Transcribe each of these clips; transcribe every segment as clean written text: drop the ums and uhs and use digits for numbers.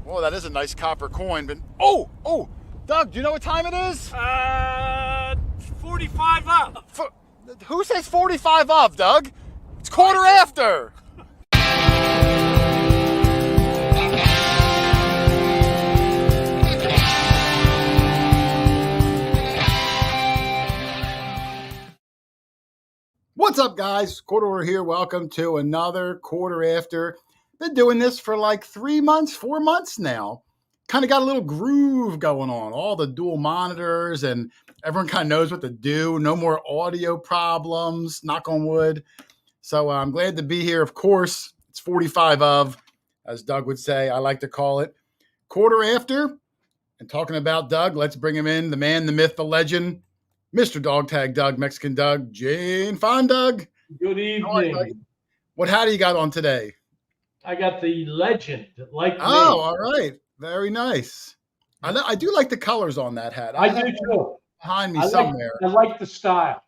Well, that is a nice copper coin, but oh, Doug, do you know what time it is? 45 up. Who says 45 of, Doug? It's quarter after. What's up, guys? Hoarder here. Welcome to another quarter after. Been doing this for like 3 months, 4 months now. Kind of got a little groove going on. All the dual monitors and everyone kind of knows what to do. No more audio problems, knock on wood. So I'm glad to be here. Of course, it's 45 of, as Doug would say, I like to call it. Quarter after. And talking about Doug, let's bring him in. The man, the myth, the legend. Mr. Dog Tag Doug, Mexican Doug, Jane Fine Doug. Good evening. What hat do you got on today? I got the legend, like me. Oh, all right. Very nice. I do like the colors on that hat. I do too. Behind me somewhere. I like the style.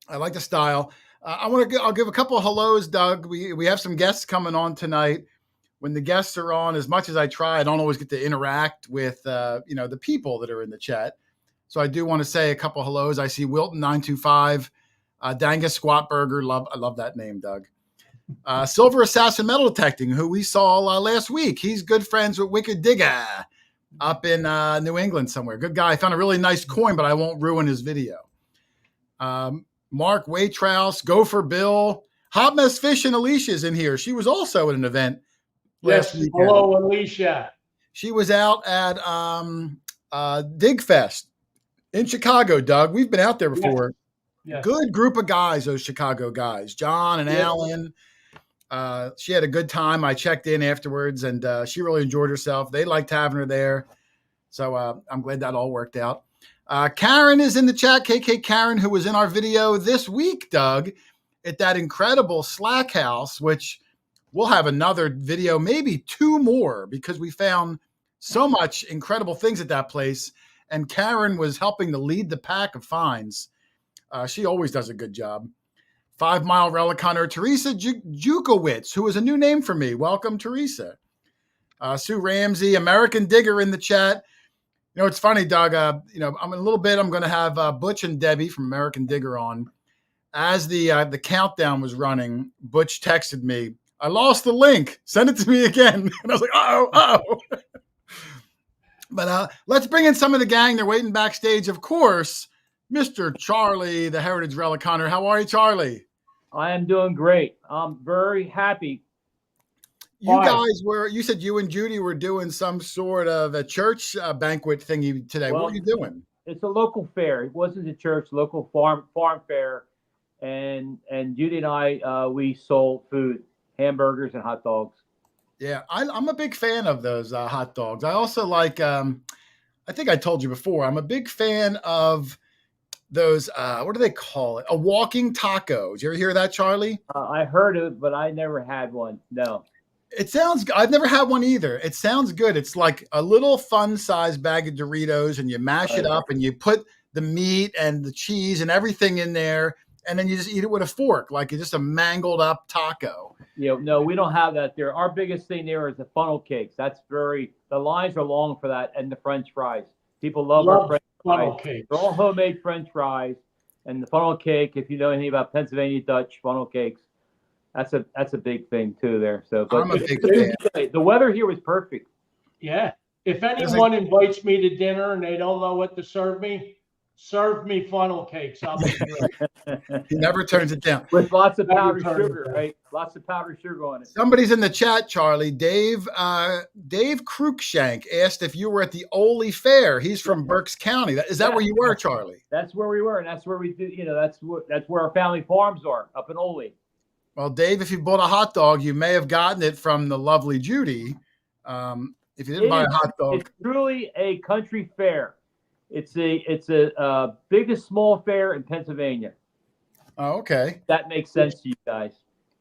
I like the style. I'll give a couple of hellos, Doug. We have some guests coming on tonight. When the guests are on, as much as I try, I don't always get to interact with the people that are in the chat. So I do want to say a couple of hellos. I see Wilton 925, Dangus Squat Burger. I love that name, Doug. Silver Assassin Metal Detecting, who we saw last week. He's good friends with Wicked Digger up in New England somewhere. Good guy. I found a really nice coin, but I won't ruin his video. Mark Waitrouse, Gopher Bill, Hot Mess Fish, and Alicia's in here. She was also at an event last weekend. Hello, Alicia. She was out at Dig Fest in Chicago, Doug. We've been out there before. Yes. Good group of guys, those Chicago guys. John and Alan. She had a good time. I checked in afterwards, and she really enjoyed herself. They liked having her there. So I'm glad that all worked out. Karen is in the chat. KK Karen, who was in our video this week, Doug, at that incredible Slack House, which we'll have another video, maybe two more, because we found so much incredible things at that place. And Karen was helping to lead the pack of finds. She always does a good job. 5 Mile Relic Hunter, Teresa Jukowitz, who is a new name for me. Welcome, Teresa. Sue Ramsey, American Digger in the chat. You know, it's funny, Doug. I'm going to have Butch and Debbie from American Digger on. As the countdown was running, Butch texted me, "I lost the link. Send it to me again." And I was like, uh-oh. But let's bring in some of the gang. They're waiting backstage, of course. Mr. Charlie, the Heritage Relic Hunter. How are you, Charlie? I am doing great. I'm very happy. You said you and Judy were doing some sort of a church banquet thingy today. What were you doing? It's a local fair. It wasn't a church, local farm fair. And Judy and I, we sold food, hamburgers and hot dogs. Yeah, I'm a big fan of those hot dogs. I also like, I think I told you before, I'm a big fan of those, what do they call it? A walking taco. Did you ever hear that, Charlie? I heard it, but I never had one. No. It sounds good. I've never had one either. It sounds good. It's like a little fun-sized bag of Doritos, and you mash it up, and you put the meat and the cheese and everything in there, and then you just eat it with a fork, like it's just a mangled up taco. No, we don't have that there. Our biggest thing there is the funnel cakes. The lines are long for that, and the French fries. People love our French funnel fries. cakes. They're all homemade French fries, and the funnel cake. If you know anything about Pennsylvania Dutch funnel cakes, that's a big thing too there. So, but I'm a big fan. The weather here was perfect. Yeah. If anyone invites me to dinner and they don't know what to serve me funnel cakes. I'll be great. He never turns it down. With lots of powdered sugar, right? Lots of powdered sugar on it. Somebody's in the chat, Charlie. Dave Cruikshank asked if you were at the Ole Fair. He's from Berks County. Is that where you were, Charlie? That's where we were, and that's where we did. That's where our family farms are, up in Ole. Well, Dave, if you bought a hot dog, you may have gotten it from the lovely Judy. If you didn't buy a hot dog, it's truly a country fair. It's a biggest small fair in Pennsylvania. Oh, okay. That makes sense to you guys.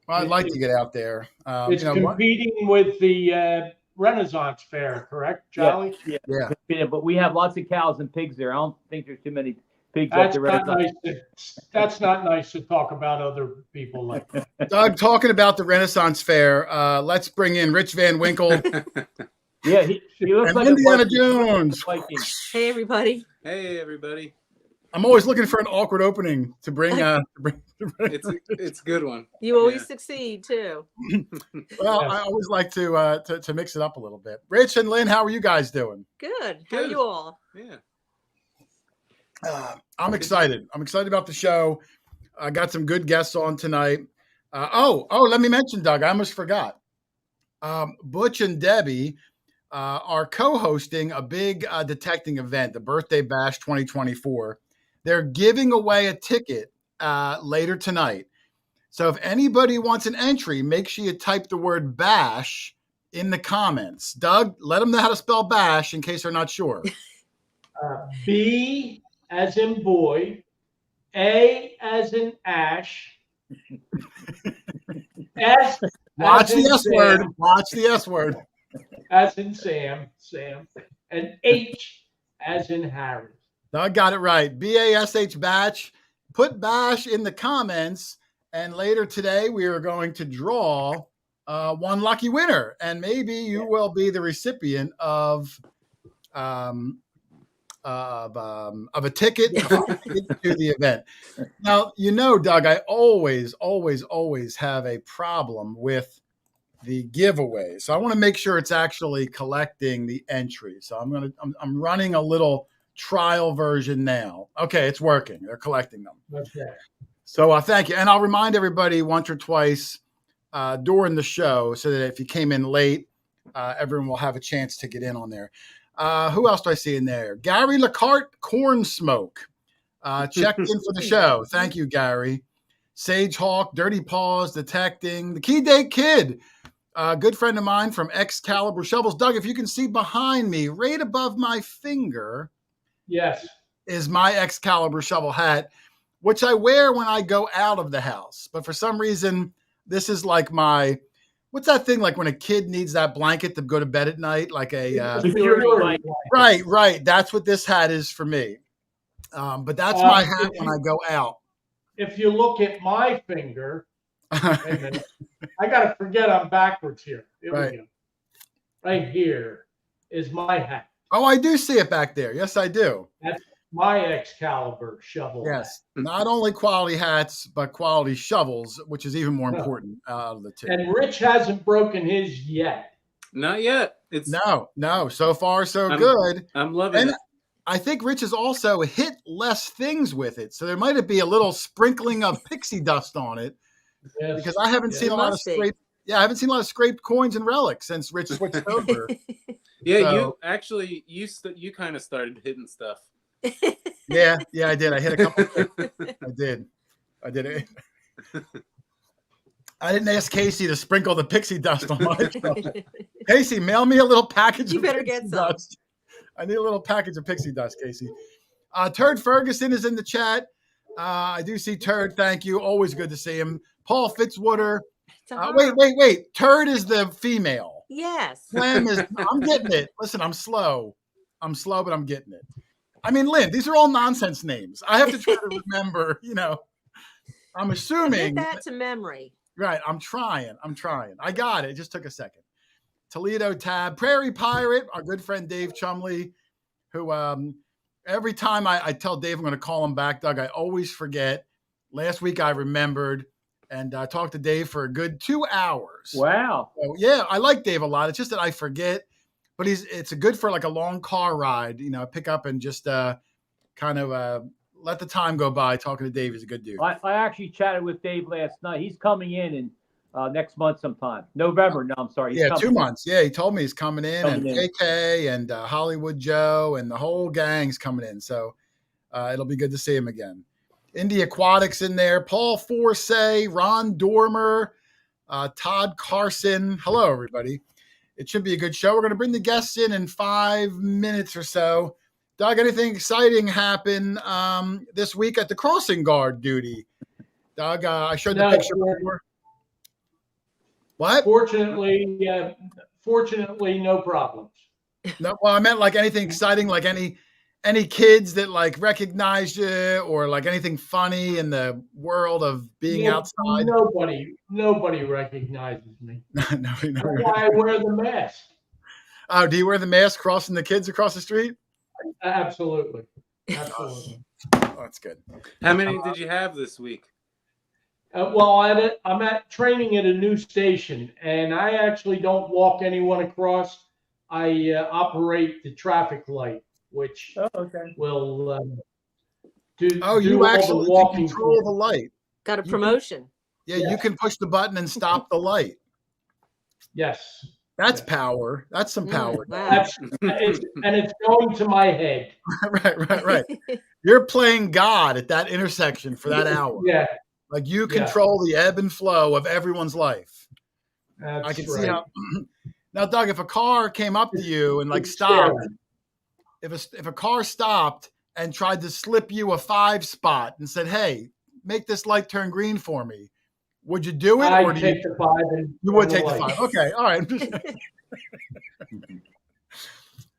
Well, I'd like to get out there. It's competing with the Renaissance Fair, correct, Charlie? Yeah. But we have lots of cows and pigs there. I don't think there's too many pigs at the Renaissance. That's not nice to talk about other people like that. Doug, talking about the Renaissance Fair, let's bring in Rich Van Winkle. Yeah, he looks And like Indiana a Viking. Jones. Viking. Hey, everybody. Hey, everybody. I'm always looking for an awkward opening to bring. It's a good one. You always succeed too. Well, Yes. I always like to mix it up a little bit. Rich and Lynn, how are you guys doing? Good. How are Good. you all? Yeah. I'm excited. I'm excited about the show. I got some good guests on tonight. Let me mention, Doug. I almost forgot. Butch and Debbie are co-hosting a big detecting event, the Birthday Bash 2024. They're giving away a ticket later tonight. So if anybody wants an entry, make sure you type the word bash in the comments. Doug, let them know how to spell bash in case they're not sure. B as in boy, A as in Ash, S Watch as in the S word. Sam, Watch the S word. as in Sam, and H as in Harry. Doug got it right. BASH batch. Put bash in the comments. And later today, we are going to draw one lucky winner. And maybe you will be the recipient of a ticket to the event. Now, Doug, I always have a problem with the giveaway. So I want to make sure it's actually collecting the entry. So I'm running a little trial version now. Okay, it's working. They're collecting them. Okay. So thank you. And I'll remind everybody once or twice during the show so that if you came in late, everyone will have a chance to get in on there. Who else do I see in there? Gary LeCarte, Corn Smoke. Checked in for the show. Thank you, Gary. Sage Hawk, Dirty Paws, Detecting. The Key Date Kid, a good friend of mine from Excalibur Shovels. Doug, if you can see behind me, right above my finger, Yes. is my Excalibur shovel hat, which I wear when I go out of the house. But for some reason, this is like what's that thing like when a kid needs that blanket to go to bed at night? Like a Security blanket. right. That's what this hat is for me. But that's my hat when I go out. If you look at my finger, wait a minute. I gotta forget I'm backwards here. Here Right. we go. Right here is my hat. Oh, I do see it back there. Yes, I do. That's my Excalibur shovel. Yes. Not only quality hats, but quality shovels, which is even more important out of the two. And Rich hasn't broken his yet. Not yet. No. So far, so I'm- good. I'm loving And it. I think Rich has also hit less things with it. So there might be a little sprinkling of pixie dust on it Yes. because I haven't seen a lot of Must be. scraped. Yeah, I haven't seen a lot of scraped coins and relics since Rich switched over. Yeah, so- you actually you kind of started hitting stuff. Yeah, I did. I hit a couple. I did it. I didn't ask Casey to sprinkle the pixie dust on my stuff. Casey, mail me a little package. You of better pixie get some. dust. I need a little package of pixie dust, Casey. Turd Ferguson is in the chat. I do see Turd. Thank you. Always good to see him. Paul Fitzwater. It's a hard- Wait. Turd is the female. Yes. Slam is. I'm getting it. Listen, I'm slow, but I'm getting it. I mean, Lynn, these are all nonsense names. I have to try to remember. I'm assuming. Get that to memory. Right. I'm trying. I got it. It just took a second. Toledo Tab, Prairie Pirate, our good friend Dave Chumley, who every time I tell Dave I'm going to call him back, Doug, I always forget. Last week I remembered, and I talked to Dave for a good 2 hours. Wow. So, yeah, I like Dave a lot. It's just that I forget, but it's a good for like a long car ride, pick up and just kind of let the time go by. Talking to Dave is a good dude. I actually chatted with Dave last night. He's coming in next month sometime. November. No, I'm sorry. He's Yeah, coming 2 in. months. Yeah, he told me he's coming in, and JK and Hollywood Joe and the whole gang's coming in. So it'll be good to see him again. Indie Aquatics in there. Paul Forsay, Ron Dormer, Todd Carson. Hello, everybody. It should be a good show. We're going to bring the guests in 5 minutes or so. Doug, anything exciting happen this week at the crossing guard duty? Doug, I showed the picture before. What? Fortunately, no problems. No, well, I meant like anything exciting, like any kids that like recognized you, or like anything funny in the world of being outside. Nobody recognizes me. No. That's why I wear the mask. Oh, do you wear the mask crossing the kids across the street? Absolutely. Absolutely. Oh, that's good. How many did you have this week? Well, I'm at training at a new station, and I actually don't walk anyone across. I operate the traffic light, which Oh, okay. will do Oh, do you all the actually can walking control for the light. Got a You can- promotion. Yeah, Yeah. you can push the button and stop the light. Yes, That's Yeah. power. That's some power. Wow. it's going to my head. Right. You're playing God at that intersection for that hour. Yeah, Like you Yeah. control the ebb and flow of everyone's life. that's I can right. see how. Now, Doug, if a car came up to you and like It's stopped, scary. if a car stopped and tried to slip you a 5 spot and said, "Hey, make this light turn green for me," would you do it, or I'd do take the 5 and you would turn take the light. 5? Okay, all right.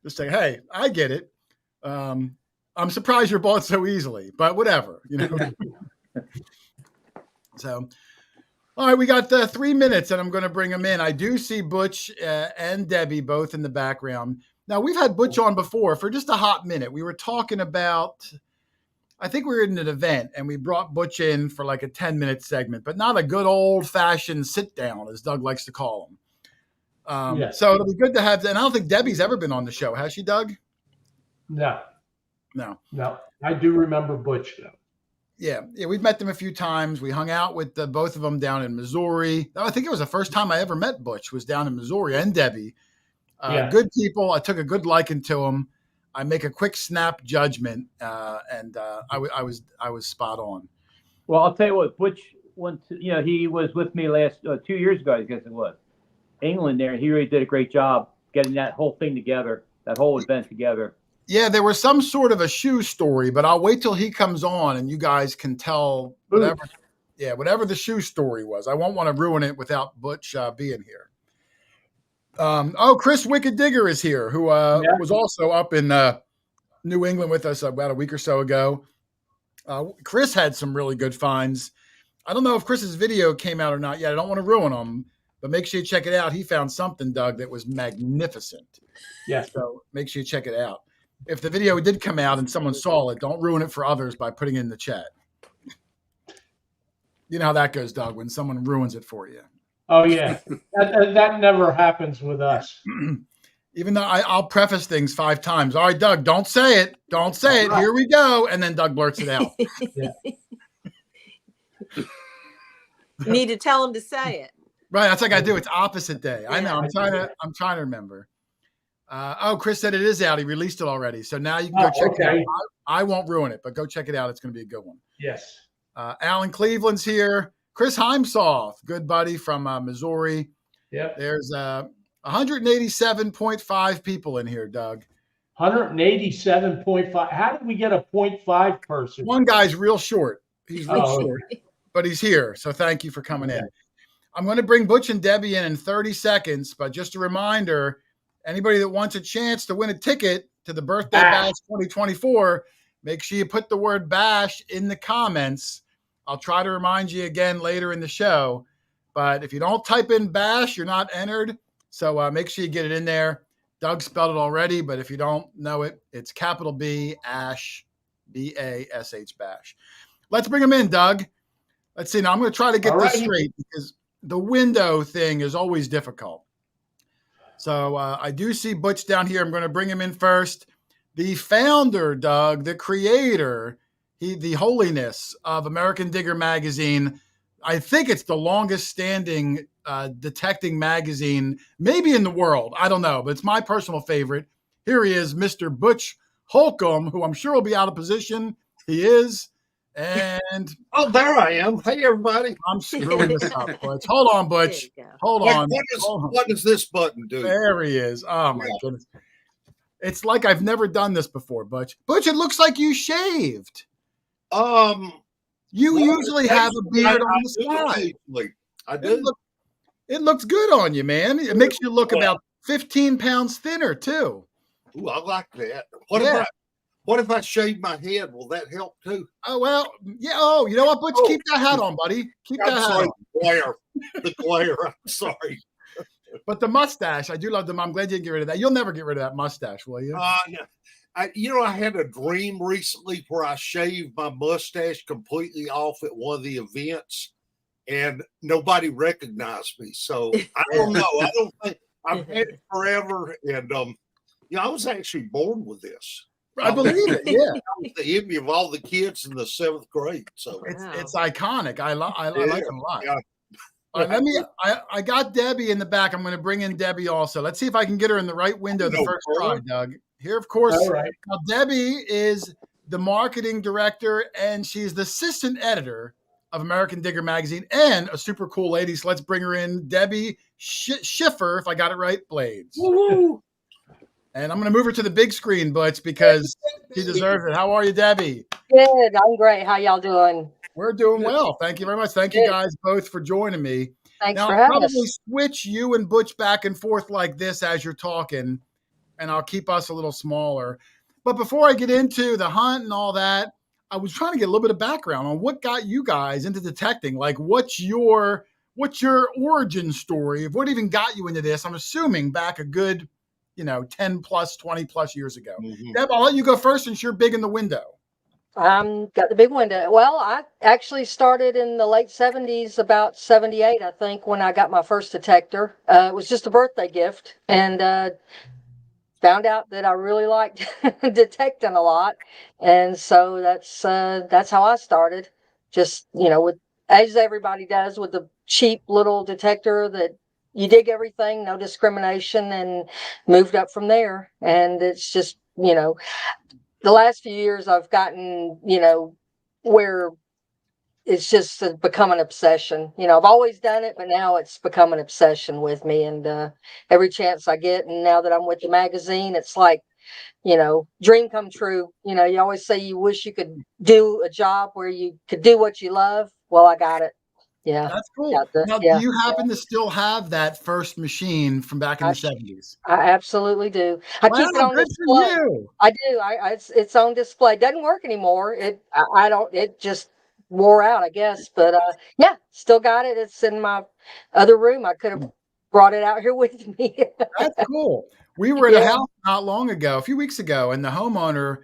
Just say, "Hey, I get it. I'm surprised you're bought so easily, but whatever, you know." So, all right, we got 3 minutes, and I'm going to bring them in. I do see Butch and Debbie both in the background. Now, we've had Butch on before for just a hot minute. We were talking about, I think we were in an event, and we brought Butch in for like a 10-minute segment, but not a good old-fashioned sit-down, as Doug likes to call them. Yes. So it'll be good to have, and I don't think Debbie's ever been on the show. Has she, Doug? No, No. I do remember Butch though. Yeah, we've met them a few times. We hung out with both of them down in Missouri. I think it was the first time I ever met Butch was down in Missouri, and Debbie. Yeah. Good people. I took a good liking to them. I make a quick snap judgment, and I was spot on. Well, I'll tell you what, Butch went to, he was with me last 2 years ago, I guess it was, England there. He really did a great job getting that whole thing together, that whole event together. Yeah, there was some sort of a shoe story, but I'll wait till he comes on and you guys can tell whatever. Yeah, whatever the shoe story was. I won't want to ruin it without Butch being here. Chris Wicked Digger is here, who was also up in New England with us about a week or so ago. Chris had some really good finds. I don't know if Chris's video came out or not yet. I don't want to ruin them, but make sure you check it out. He found something, Doug, that was magnificent. Yeah. So make sure you check it out. If the video did come out and someone saw it, don't ruin it for others by putting it in the chat. You know how that goes, Doug, when someone ruins it for you. Oh yeah, that never happens with us. Even though I'll preface things 5 times. All right, Doug, don't say it. Don't say it. Here we go. And then Doug blurts it out. Yeah. You need to tell him to say it. Right. That's like I do. It's opposite day. I know. Yeah. I'm trying to remember. Chris said it is out. He released it already. So now you can go check it out. I won't ruin it, but go check it out. It's going to be a good one. Yes. Alan Cleveland's here. Chris Heimsoff, good buddy from Missouri. Yep. There's 187.5 people in here, Doug. 187.5. How did we get a 0.5 person? One guy's real short. He's real Oh, short, but he's here. So thank you for coming in. I'm going to bring Butch and Debbie in 30 seconds, but just a reminder, anybody that wants a chance to win a ticket to the Birthday Bash 2024, make sure you put the word bash in the comments. I'll try to remind you again later in the show, but if you don't type in bash, you're not entered. So make sure you get it in there. Doug spelled it already, but if you don't know it, it's capital B, Ash, B-A-S-H, bash. Let's bring him in, Doug. Let's see. Now, I'm going to try to get this straight because the window thing is always difficult. So I do see Butch down here. I'm going to bring him in first. The founder, Doug, the creator, the holiness of American Digger magazine. I think it's the longest standing detecting magazine, maybe in the world. I don't know, but it's my personal favorite. Here he is, Mr. Butch Holcomb, who I'm sure will be out of position. He is. And oh, there I am. Hey, everybody. I'm screwing this up, Butch. Hold on, Butch. Hold on. What does this button do? There he is. Oh, my goodness. It's like I've never done this before, Butch. Butch, it looks like you shaved. You usually have a beard on the side. I do. It looks good on you, man. It makes you look about 15 pounds thinner, too. Ooh, I like that. What if I shave my head? Will that help, too? Oh, well, yeah. Oh, you know what, Butch? Keep that hat on, buddy. Keep that hat on. The glare. I'm sorry. But the mustache, I do love them. I'm glad you didn't get rid of that. You'll never get rid of that mustache, will you? No. I had a dream recently where I shaved my mustache completely off at one of the events, and nobody recognized me. So I don't know. I don't think I've had it forever, and I was actually born with this. I believe it. Yeah, I was the envy of all the kids in the 7th grade. So it's iconic. I like them a lot. Yeah. All right, I got Debbie in the back. I'm going to bring in Debbie also. Let's see if I can get her in the right window the first try, Doug. Here, of course, All right. now Debbie is the marketing director, and she's the assistant editor of American Digger magazine, and a super cool lady. So let's bring her in, Debbie Schiffer, if I got it right, Blades. Woo-hoo. And I'm going to move her to the big screen, Butch, because she deserves it. How are you, Debbie? Good. I'm great. How y'all doing? We're doing well. Thank you very much. Thank you guys both for joining me. Thanks Now, for I'll having probably us. switch you and Butch back and forth like this as you're talking, and I'll keep us a little smaller. But before I get into the hunt and all that, I was trying to get a little bit of background on what got you guys into detecting. Like, what's your origin story of what even got you into this? I'm assuming back a good, 10 plus, 20 plus years ago. Mhm. Deb, I'll let you go first since you're big in the window. Got the big window. Well, I actually started in the late 70s, about 78, I think, when I got my first detector. It was just a birthday gift, and found out that I really liked detecting a lot. And so that's how I started. Just, with, as everybody does, with the cheap little detector that you dig everything, no discrimination, and moved up from there. And it's just, the last few years I've gotten, where it's just become an obsession. I've always done it, but now it's become an obsession with me. And every chance I get, and now that I'm with the magazine, it's like, dream come true. You always say you wish you could do a job where you could do what you love. Well, I got it. Yeah. That's cool. Now, do you happen to still have that first machine from back in the 70s? I absolutely do. I keep it on good display. for you. I do. It's on display. It doesn't work anymore. I don't. It just wore out, I guess. But yeah, still got it. It's in my other room. I could have brought it out here with me. That's cool. We were at a house not long ago, a few weeks ago, and the homeowner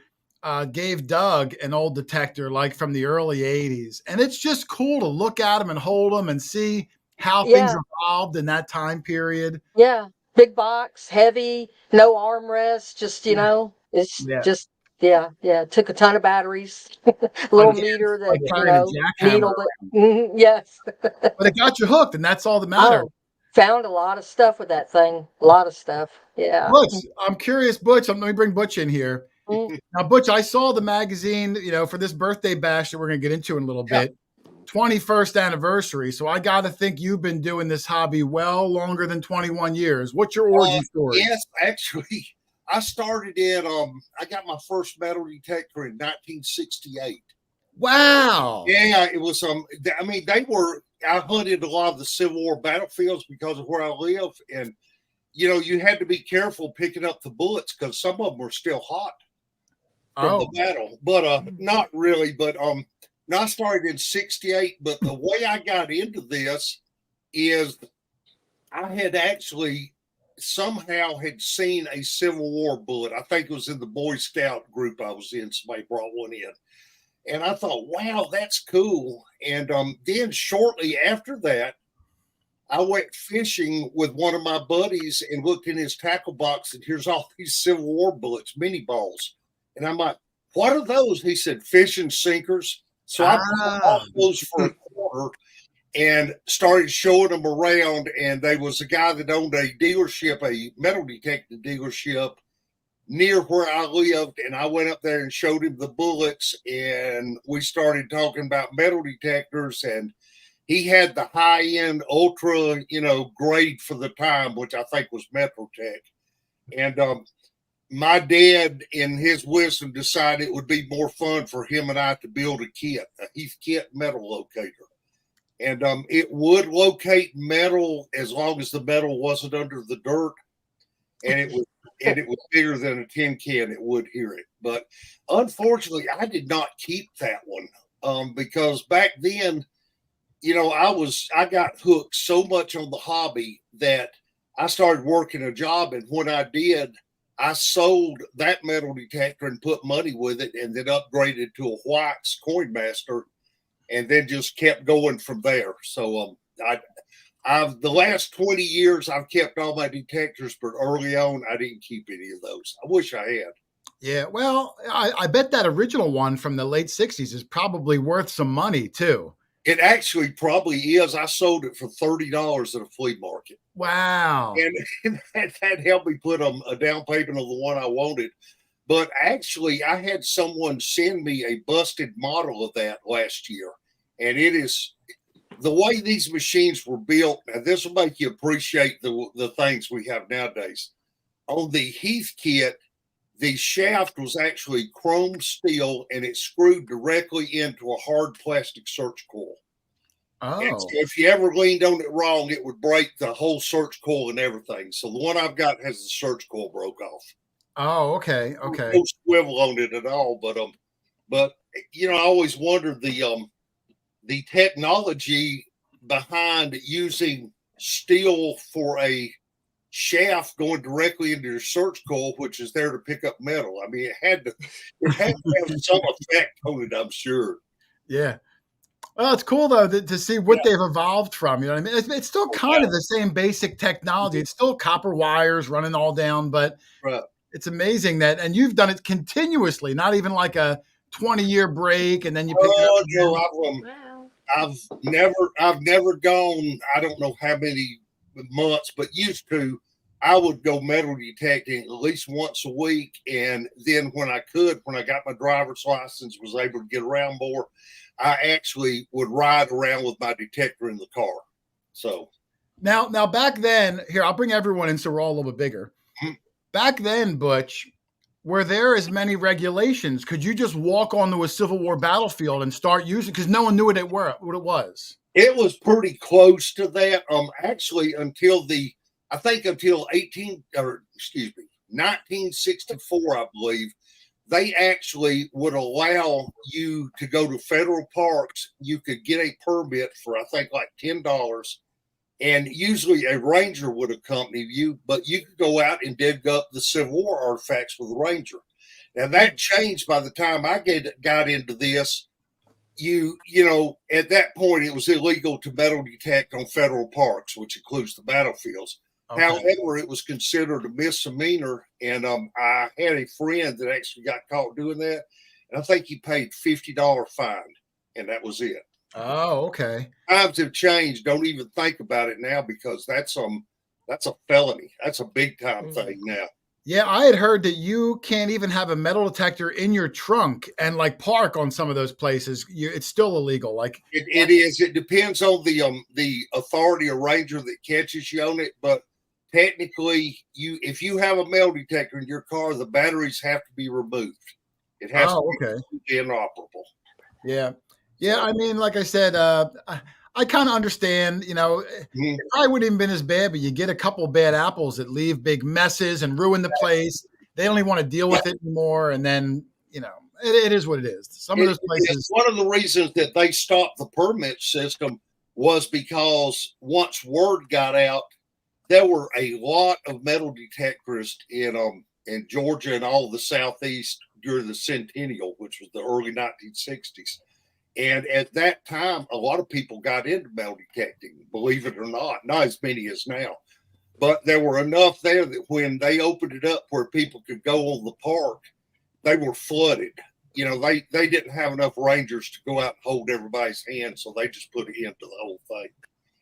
gave Doug an old detector like from the early 80s. And it's just cool to look at them and hold them and see how things evolved in that time period. Yeah. Big box, heavy, no armrest, just, it's just, took a ton of batteries, little meter that, needled it. Yes. But it got you hooked, and that's all that mattered. Found a lot of stuff with that thing. A lot of stuff. Yeah. Butch, I'm curious, Butch, let me bring Butch in here. Now, Butch, I saw the magazine, for this birthday bash that we're going to get into in a little bit, 21st anniversary. So I got to think you've been doing this hobby well longer than 21 years. What's your origin story? Yes, actually, I started in, I got my first metal detector in 1968. Wow. Yeah, it was, I hunted a lot of the Civil War battlefields because of where I live. And, you had to be careful picking up the bullets because some of them were still hot from the battle. But not really. But I started in 68. But the way I got into this is I had actually somehow had seen a Civil War bullet. I think it was in the Boy Scout group I was in. Somebody brought one in. And I thought, wow, that's cool. And then shortly after that, I went fishing with one of my buddies and looked in his tackle box, and here's all these Civil War bullets, mini balls. And I'm like, what are those? He said, fishing sinkers. So I bought all those for a quarter and started showing them around. And there was a guy that owned a dealership, a metal detector dealership near where I lived. And I went up there and showed him the bullets. And we started talking about metal detectors. And he had the high-end ultra, grade for the time, which I think was Metrotech. And my dad, in his wisdom, decided it would be more fun for him and I to build a kit, a Heathkit metal locator. And it would locate metal as long as the metal wasn't under the dirt. And it was bigger than a tin can. It would hear it. But unfortunately, I did not keep that one because back then, I got hooked so much on the hobby that I started working a job, and when I did, I sold that metal detector and put money with it, and then upgraded to a White's Coinmaster, and then just kept going from there. So I've the last 20 years I've kept all my detectors, but early on I didn't keep any of those. I wish I had. Yeah, well, I bet that original one from the late 60s is probably worth some money too. It actually probably is. I sold it for $30 at a flea market. Wow. And that helped me put a down payment on the one I wanted. But actually, I had someone send me a busted model of that last year. And it is the way these machines were built. Now, this will make you appreciate the things we have nowadays. On the Heath kit, the shaft was actually chrome steel, and it screwed directly into a hard plastic search coil. And so Oh, if you ever leaned on it wrong, it would break the whole search coil and everything. So the one I've got has the search coil broke off. oh, okay, okay. No swivel on it at all. But you know, I always wondered the technology behind using steel for a shaft going directly into your search coil, which is there to pick up metal. I mean, it had to have some effect on it, I'm sure. Yeah. Well, it's cool though to see what they've evolved from. You know what I mean? It's still kind of the same basic technology. It's still copper wires running all down, but Right. it's amazing that, and you've done it continuously, not even like a 20-year break and then you pick it up. No, Wow. I've never gone, I don't know how many months, but used to, I would go metal detecting at least once a week. And then when I got my driver's license, was able to get around more, I actually would ride around with my detector in the car. So Now back then, here, I'll bring everyone in so we're all a little bit bigger. Back then, Butch, were there as many regulations? Could you just walk onto a Civil War battlefield and start using, because no one knew what it was? it was pretty close to that. Actually, until 1964, I believe, they actually would allow you to go to federal parks. You could get a permit for, I think, like $10. And usually a ranger would accompany you, but you could go out and dig up the Civil War artifacts with a ranger. Now that changed by the time I got into this. You know, at that point it was illegal to metal detect on federal parks, which includes the battlefields. Okay. However, it was considered a misdemeanor, and I had a friend that actually got caught doing that, and I think he paid $50 fine, and that was it. Oh, okay. Times have changed. Don't even think about it now, because that's a felony. That's a big time thing now. Yeah, I had heard that you can't even have a metal detector in your trunk and like park on some of those places. It's still illegal. Like it is. It depends on the authority or ranger that catches you on it. But technically, if you have a metal detector in your car, the batteries have to be removed. It has to be inoperable. Yeah. Yeah, I mean, like I said, I kind of understand, you know, it probably wouldn't even been as bad, but you get a couple bad apples that leave big messes and ruin the place. They don't even want to deal with it anymore. And then, you know, it is what it is. Some of those places. One of the reasons that they stopped the permit system was because once word got out, there were a lot of metal detectors in Georgia and all of the Southeast during the Centennial, which was the early 1960s. And at that time, a lot of people got into metal detecting, believe it or not as many as now. But there were enough there that when they opened it up where people could go on the park, they were flooded. You know, they didn't have enough rangers to go out and hold everybody's hand, so they just put an end to the whole thing.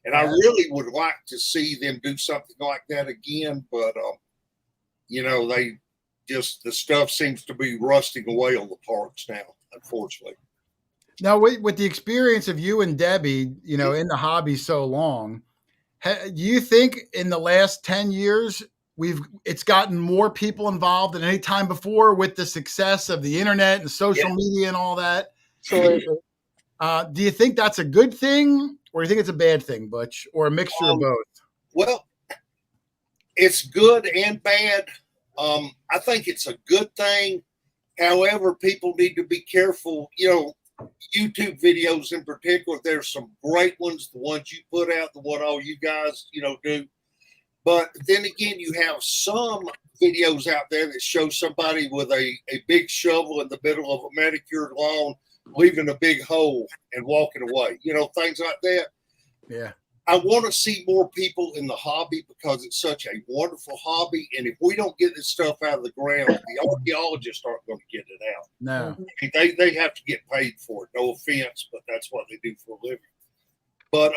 And I really would like to see them do something like that again, but, you know, the stuff seems to be rusting away on the parks now, unfortunately. Now, with the experience of you and Debbie, you know, in the hobby so long, do you think in the last 10 years it's gotten more people involved than any time before with the success of the internet and social media and all that? Absolutely. Do you think that's a good thing, or do you think it's a bad thing, Butch, or a mixture of both? Well, it's good and bad. I think it's a good thing. However, people need to be careful. You know, YouTube videos in particular, there's some great ones. The ones you put out, the one all you guys, you know, do. But then again, you have some videos out there that show somebody with a big shovel in the middle of a manicured lawn, leaving a big hole and walking away. You know, things like that. Yeah. I want to see more people in the hobby because it's such a wonderful hobby. And if we don't get this stuff out of the ground, the archaeologists aren't going to get it out. No. They have to get paid for it. No offense, but that's what they do for a living. But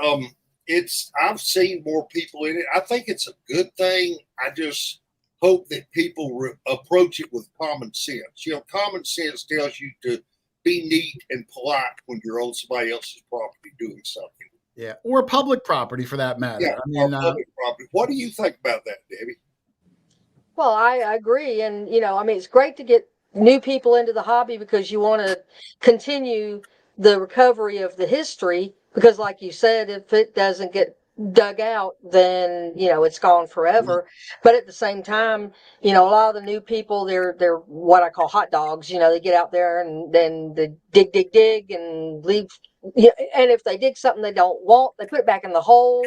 I've seen more people in it. I think it's a good thing. I just hope that people approach it with common sense. You know, common sense tells you to be neat and polite when you're on somebody else's property doing something. Yeah, or public property for that matter. Yeah, I mean, public property. What do you think about that, Debbie? Well, I agree. And, I mean, it's great to get new people into the hobby because you want to continue the recovery of the history. Because, like you said, if it doesn't get dug out, then, it's gone forever. But at the same time, a lot of the new people, they're what I call hot dogs. They get out there and then they dig and leave. Yeah, and if they dig something they don't want, they put it back in the hole.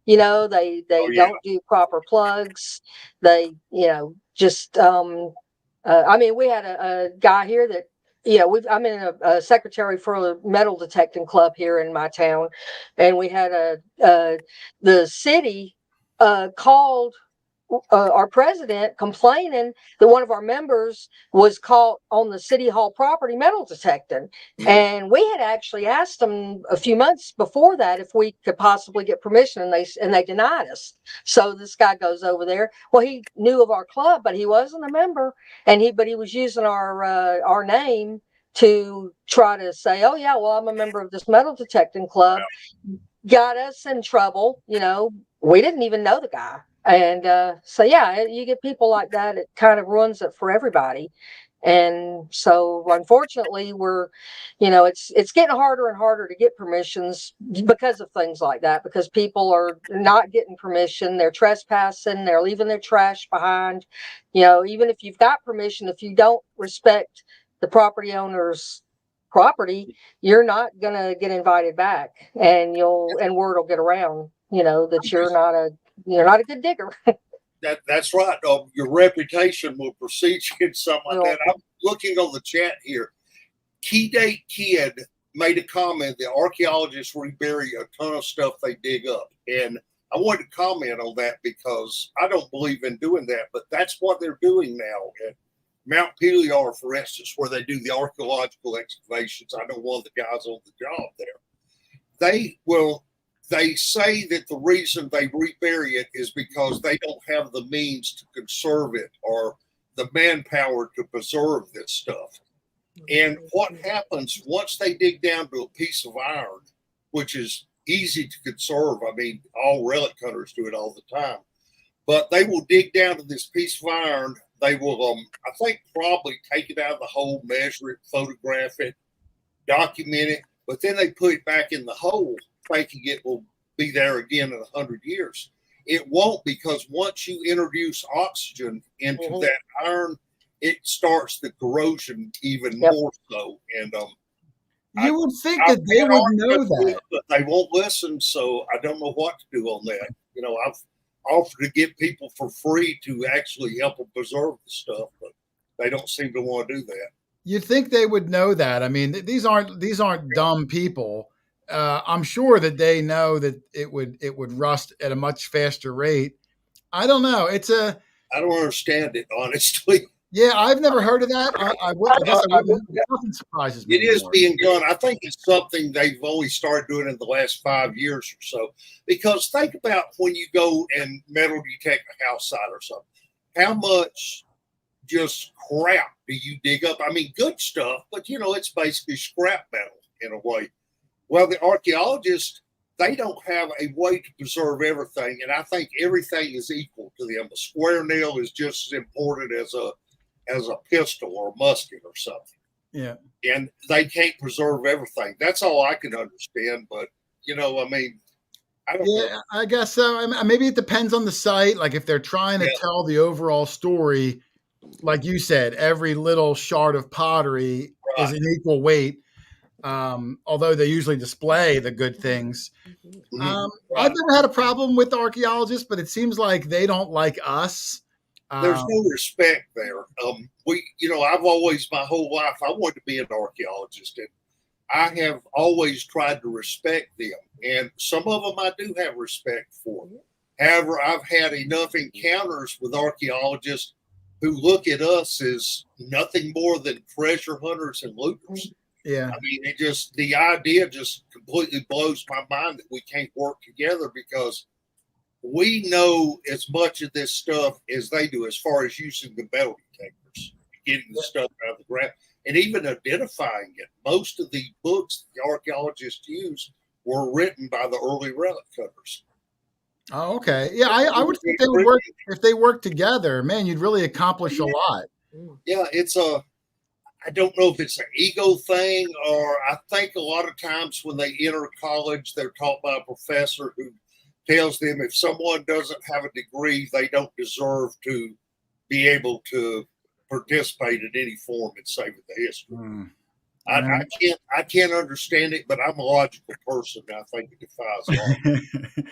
They don't do proper plugs. They, just I mean, we had a guy here that I'm in a secretary for a metal detecting club here in my town, and we had the city called our president complaining that one of our members was caught on the city hall property metal detecting. And we had actually asked them a few months before that if we could possibly get permission, and they denied us. So this guy goes over there. Well, he knew of our club, but he wasn't a member, but he was using our name to try to say, oh yeah, well, I'm a member of this metal detecting club. Got us in trouble. We didn't even know the guy. And so, yeah, you get people like that. It kind of ruins it for everybody. And so, unfortunately, it's getting harder and harder to get permissions because of things like that, because people are not getting permission. They're trespassing. They're leaving their trash behind. Even if you've got permission, if you don't respect the property owner's property, you're not going to get invited back, and word will get around, that you're not a good digger. That's right. Your reputation will precede you in something like that. I'm looking on the chat here. Key Date Kid made a comment that archaeologists rebury a ton of stuff they dig up. And I wanted to comment on that because I don't believe in doing that, but that's what they're doing now at Mount Peliar, for instance, where they do the archaeological excavations. I know one of the guys on the job there. They say that the reason they rebury it is because they don't have the means to conserve it or the manpower to preserve this stuff. And what happens once they dig down to a piece of iron, which is easy to conserve? I mean, all relic hunters do it all the time. But they will dig down to this piece of iron. They will, I think, probably take it out of the hole, measure it, photograph it, document it, but then they put it back in the hole, thinking it will be there again in 100 years. It won't, because once you introduce oxygen into that iron, it starts the corrosion even more so. And you would think that they would know that, but they won't listen. So I don't know what to do on that. I've offered to get people for free to actually help them preserve the stuff, but they don't seem to want to do that. You'd think they would know that. I mean, these aren't dumb people. I'm sure that they know that it would rust at a much faster rate. I don't know. I don't understand it, honestly. Yeah, I've never heard of that. I guess I wouldn't. Nothing surprises me. It is being done. I think it's something they've only started doing in the last 5 years or so. Because think about when you go and metal detect a house site or something. How much just crap do you dig up? I mean, good stuff, but it's basically scrap metal in a way. Well, the archaeologists, they don't have a way to preserve everything, and I think everything is equal to them. A square nail is just as important as a pistol or a musket or something. Yeah. And they can't preserve everything. That's all I can understand. But, I mean, I don't know. I guess so. I mean, maybe it depends on the site. Like if they're trying to tell the overall story, like you said, every little shard of pottery is an equal weight. although they usually display the good things. I've never had a problem with archaeologists, but it seems like they don't like us. There's no respect there. I've always, my whole life, I wanted to be an archaeologist, and I have always tried to respect them. And some of them I do have respect for. However, I've had enough encounters with archaeologists who look at us as nothing more than treasure hunters and looters. Yeah. I mean, the idea just completely blows my mind that we can't work together, because we know as much of this stuff as they do, as far as using the metal detectors, getting the stuff out of the ground, and even identifying it. Most of the books the archaeologists use were written by the early relic cutters. Oh, okay. Yeah, I would think they would work if they worked together. Man, you'd really accomplish a lot. Yeah, I don't know if it's an ego thing, or I think a lot of times when they enter college, they're taught by a professor who tells them if someone doesn't have a degree, they don't deserve to be able to participate in any form in saving the history. I can't understand it, but I'm a logical person. I think it defies logic.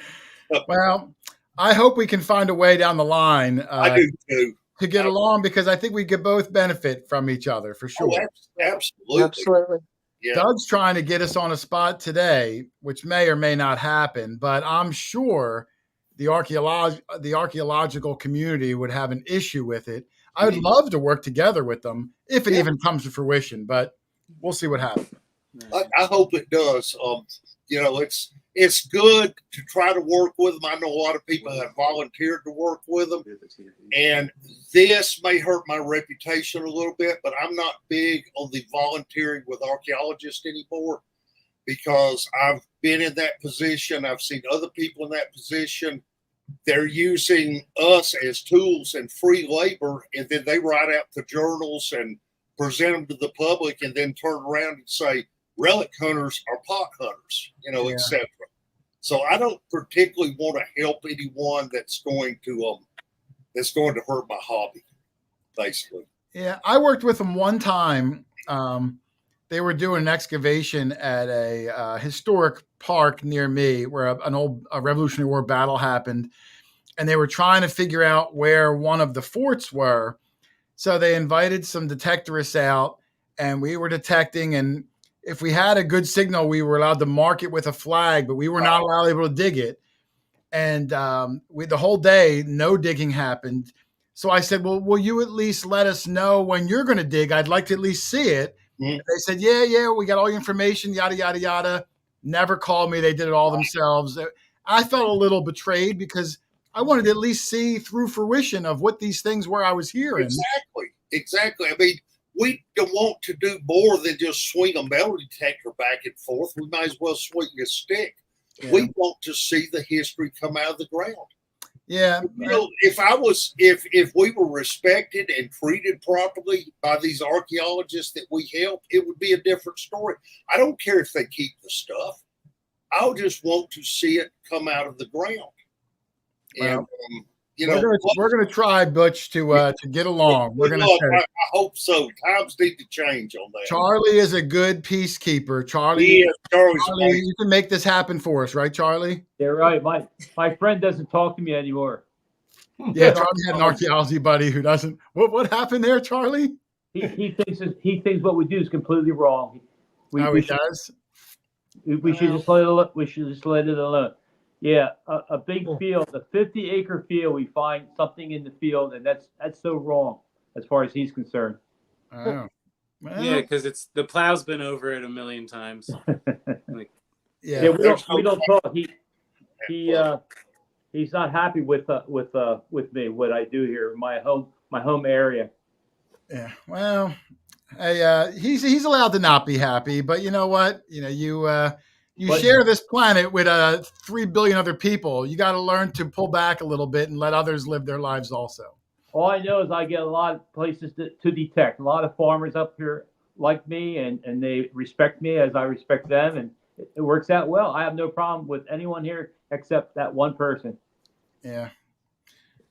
Well, I hope we can find a way down the line. I do too. To get along, because I think we could both benefit from each other for sure. Oh, absolutely. Absolutely. Yeah. Doug's trying to get us on a spot today, which may or may not happen, but I'm sure the archaeological community would have an issue with it. I would love to work together with them if it even comes to fruition, but we'll see what happens. I hope it does. It's good to try to work with them. I know a lot of people have volunteered to work with them, and this may hurt my reputation a little bit, but I'm not big on the volunteering with archaeologists anymore, because I've been in that position. I've seen other people in that position. They're using us as tools and free labor, and then they write out the journals and present them to the public, and then turn around and say, relic hunters are pot hunters, etc. So I don't particularly want to help anyone that's going to hurt my hobby, basically. Yeah, I worked with them one time. They were doing an excavation at a historic park near me, where a Revolutionary War battle happened, and they were trying to figure out where one of the forts were. So they invited some detectorists out, and we were detecting, and if we had a good signal, we were allowed to mark it with a flag, but we were not allowed able to dig it. And the whole day, no digging happened. So I said, well, will you at least let us know when you're going to dig? I'd like to at least see it. Mm-hmm. They said, yeah, we got all your information, yada, yada, yada. Never called me. They did it all themselves. I felt a little betrayed, because I wanted to at least see through fruition of what these things were I was hearing. Exactly. I mean, we don't want to do more than just swing a metal detector back and forth. We might as well swing a stick. Yeah. We want to see the history come out of the ground. Yeah. If we were respected and treated properly by these archaeologists that we help, it would be a different story. I don't care if they keep the stuff. I'll just want to see it come out of the ground. Well, we're going to try, Butch, to get along. We're going to. I hope so. Times need to change on that. Charlie is a good peacekeeper. Charlie, Charlie, you can make this happen for us, right, Charlie? You're right. My friend doesn't talk to me anymore. Yeah, Charlie had an archaeology buddy who doesn't. What happened there, Charlie? He thinks what we do is completely wrong. He does. We should just let it. We should just let it alone. Yeah, a big field, a 50-acre field, we find something in the field, and that's so wrong as far as he's concerned. Oh. Well, yeah, because the plow's been over it a million times. Yeah, we don't talk. He's not happy with me, what I do here in my home area. Yeah, well, hey, he's allowed to not be happy, but you know what? You share this planet with 3 billion other people. You got to learn to pull back a little bit and let others live their lives also. All I know is I get a lot of places to detect. A lot of farmers up here like me, and they respect me as I respect them, and it works out well. I have no problem with anyone here except that one person. Yeah.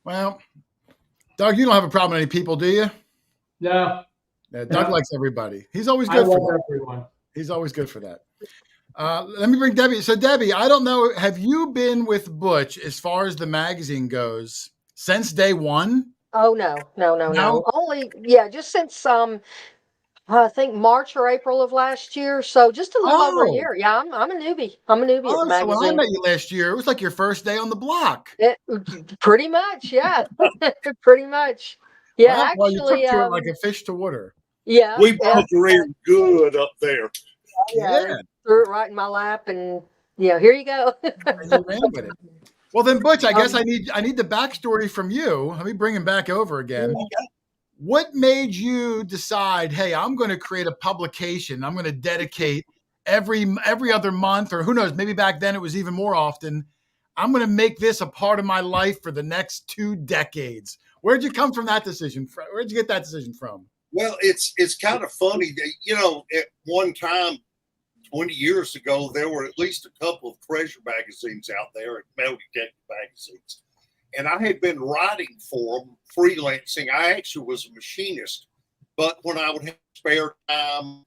Well, Doug, you don't have a problem with any people, do you? No. Yeah, Doug likes everybody. He's always good for them. everyone. He's always good for that. Let me bring Debbie. So, Debbie, I don't know. Have you been with Butch as far as the magazine goes since day one? Oh no, no, no, No? no. Only just since I think March or April of last year. So just a little over a Oh, year. Yeah, I'm a newbie. I'm a newbie at the so when I magazine. met you last year, it was like your first day on the block. Pretty much, yeah. Pretty much. Yeah, Well, you took actually, to it like a fish to water. yeah, We yeah, both were in good up there. yeah. They threw it right in my lap, and here you go. And you ran with it. Well, then, Butch, I guess Um, I need the backstory from you. Let me bring him back over again. Okay. What made you decide, hey, I'm going to create a publication. I'm going to dedicate every other month, or who knows, maybe back then it was even more often. I'm going to make this a part of my life for the next 2 decades. Where'd you come from that decision? Where'd you get that decision from? Well, it's kind of funny that, at one time, 20 years ago, there were at least a couple of treasure magazines out there, metal detective magazines. And I had been writing for them, freelancing. I actually was a machinist. But when I would have spare time,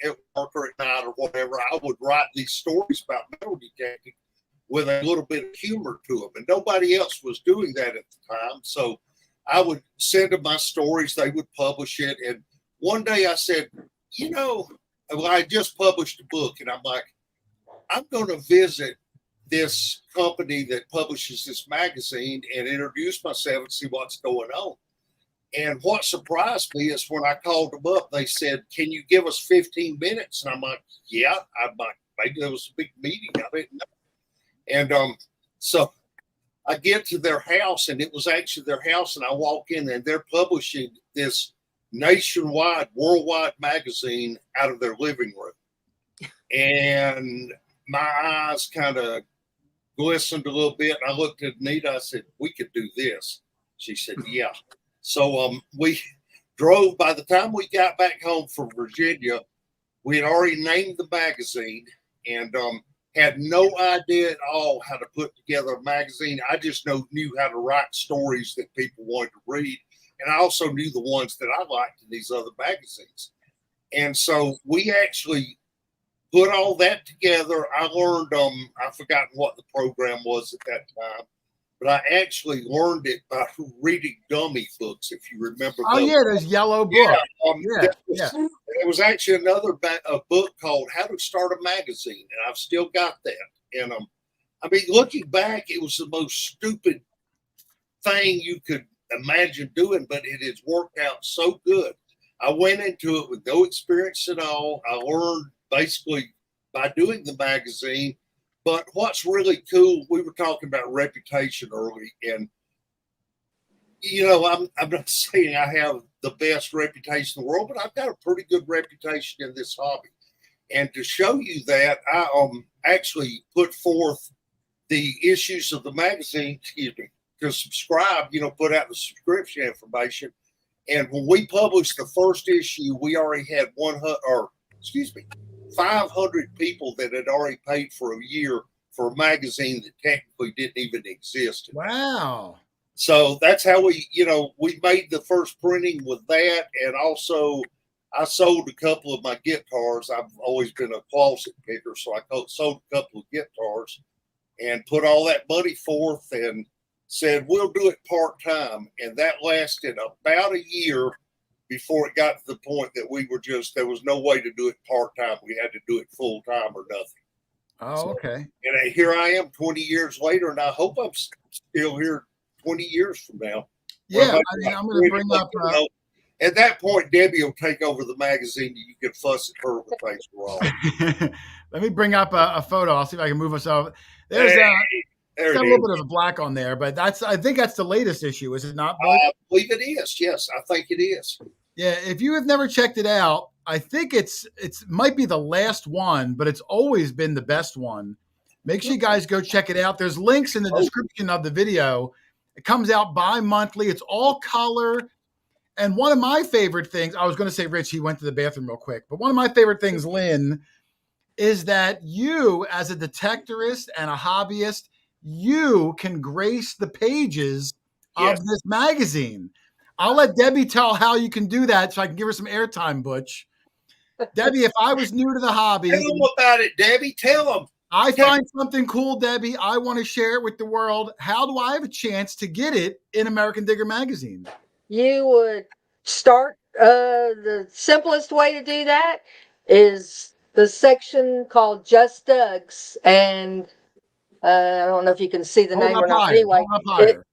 at work or at night or whatever, I would write these stories about metal detecting with a little bit of humor to them. And nobody else was doing that at the time. So I would send them my stories. They would publish it. And one day I said, I just published a book. And I'm like, I'm going to visit this company that publishes this magazine and introduce myself and see what's going on. And what surprised me is when I called them up, they said, can you give us 15 minutes? And I'm like, yeah. I'm like, maybe there was a big meeting. I didn't know. And so I get to their house, and it was actually their house, and I walk in, and they're publishing this nationwide, worldwide magazine out of their living room. And my eyes kind of glistened a little bit, and I looked at Anita. I said, we could do this. She said, yeah. So we drove. By the time we got back home from Virginia, we had already named the magazine, and had no idea at all how to put together a magazine. I just knew how to write stories that people wanted to read. And I also knew the ones that I liked in these other magazines. And so we actually put all that together. I learned, I've forgotten what the program was at that time, but I actually learned it by reading dummy books, if you remember. Oh, yeah, those yellow books. There was actually another a book called How to Start a Magazine, and I've still got that. And looking back, it was the most stupid thing you could imagine doing, but it has worked out so good. I went into it with no experience at all. I learned basically by doing the magazine. But what's really cool, we were talking about reputation early, and I'm not saying I have the best reputation in the world, but I've got a pretty good reputation in this hobby. And to show you that, I actually put forth the issues of the magazine, to subscribe, put out the subscription information. And when we published the first issue, we already had 500 people that had already paid for a year for a magazine that technically didn't even exist. Wow. So that's how we made the first printing with that. And also I sold a couple of my guitars. I've always been a closet picker. So I sold a couple of guitars and put all that money forth and said, we'll do it part-time. And that lasted about a year before it got to the point that there was no way to do it part-time. We had to do it full-time or nothing. Oh, okay. And here I am 20 years later, and I hope I'm still here 20 years from now. Yeah, I'm going to bring up. At that point, Debbie will take over the magazine. And you can fuss at her with things wrong. Let me bring up a photo. I'll see if I can move us over. There's got a little bit of a black on there, but I think that's the latest issue, is it not? I believe it is. Yes, I think it is. Yeah, if you have never checked it out, I think it might be the last one, but it's always been the best one. Make sure you guys go check it out. There's links in the description of the video. It comes out bi-monthly. It's all color. And one of my favorite things, I was going to say, Rich, he went to the bathroom real quick, but one of my favorite things, Lynn, is that you, as a detectorist and a hobbyist, you can grace the pages of this magazine. I'll let Debbie tell how you can do that so I can give her some airtime, Butch. Debbie, if I was new to the hobby, Tell them about it, Debbie. Tell them. I find something cool, Debbie, I want to share it with the world. How do I have a chance to get it in American Digger magazine? You would start, the simplest way to do that is the section called Just Doug's. And I don't know if you can see the Hold name up or not. higher. Anyway, Hold up higher.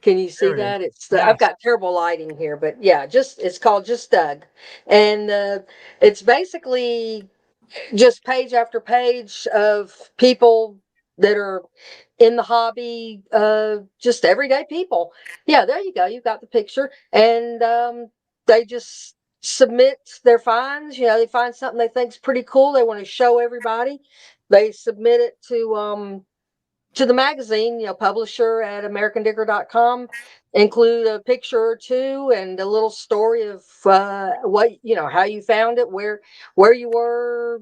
can you see There it is. that? It's Yes. I've got terrible lighting here, but yeah, it's called Just Doug. And it's basically just page after page of people that are in the hobby, just everyday people. Yeah, there you go. You've got the picture. And they just submit their finds. You know, they find something they think's pretty cool. They want to show everybody. They submit it to the magazine, you know, publisher at americandigger.com, include a picture or two and a little story of what, you know, how you found it, where you were,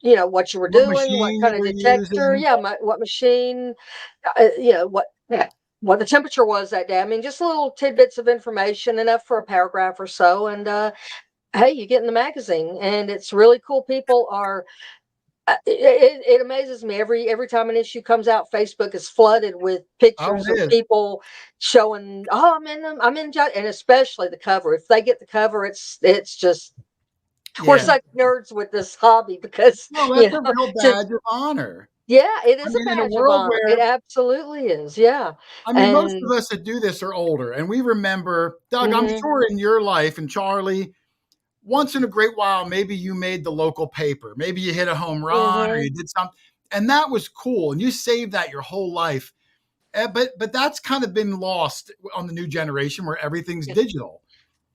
you know, what you were What doing, what machine you kind of were detector, using? yeah, what machine, you know, what the temperature was that day. I mean, just little tidbits of information, enough for a paragraph or so. And hey, you get in the magazine, and it's really cool. People are. It amazes me every time an issue comes out. Facebook is flooded with Oh, pictures it of is. people showing, oh, I'm in, and especially the cover. If they get the cover, it's just we're Yeah. such nerds with this hobby because No, you that's a know, real badge of honor. yeah, it I is a mean, in a badge of world honor. It where, absolutely is. Yeah, I mean, most and of us that do this are older, and we remember, Doug, I'm mhm, sure in your life, and Charlie, once in a great while, maybe you made the local paper. Maybe you hit a home run or mhm, you did something, and that was cool. And you saved that your whole life. But that's kind of been lost on the new generation where everything's yeah, digital.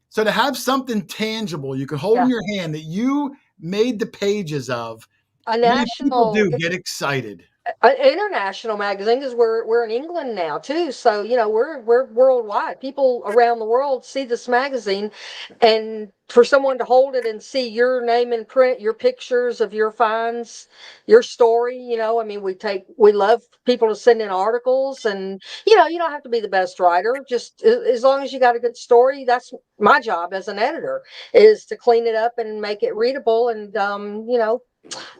So to have something tangible you can hold in yeah. your hand that you made the pages of, A man, people national do get excited. an international magazine because we're in England now too. So you know we're worldwide. People around the world see this magazine, and for someone to hold it and see your name in print, your pictures of your finds, your story. You know, I mean, we love people to send in articles, and you know, you don't have to be the best writer. Just as long as you got a good story. That's my job as an editor, is to clean it up and make it readable, and you know.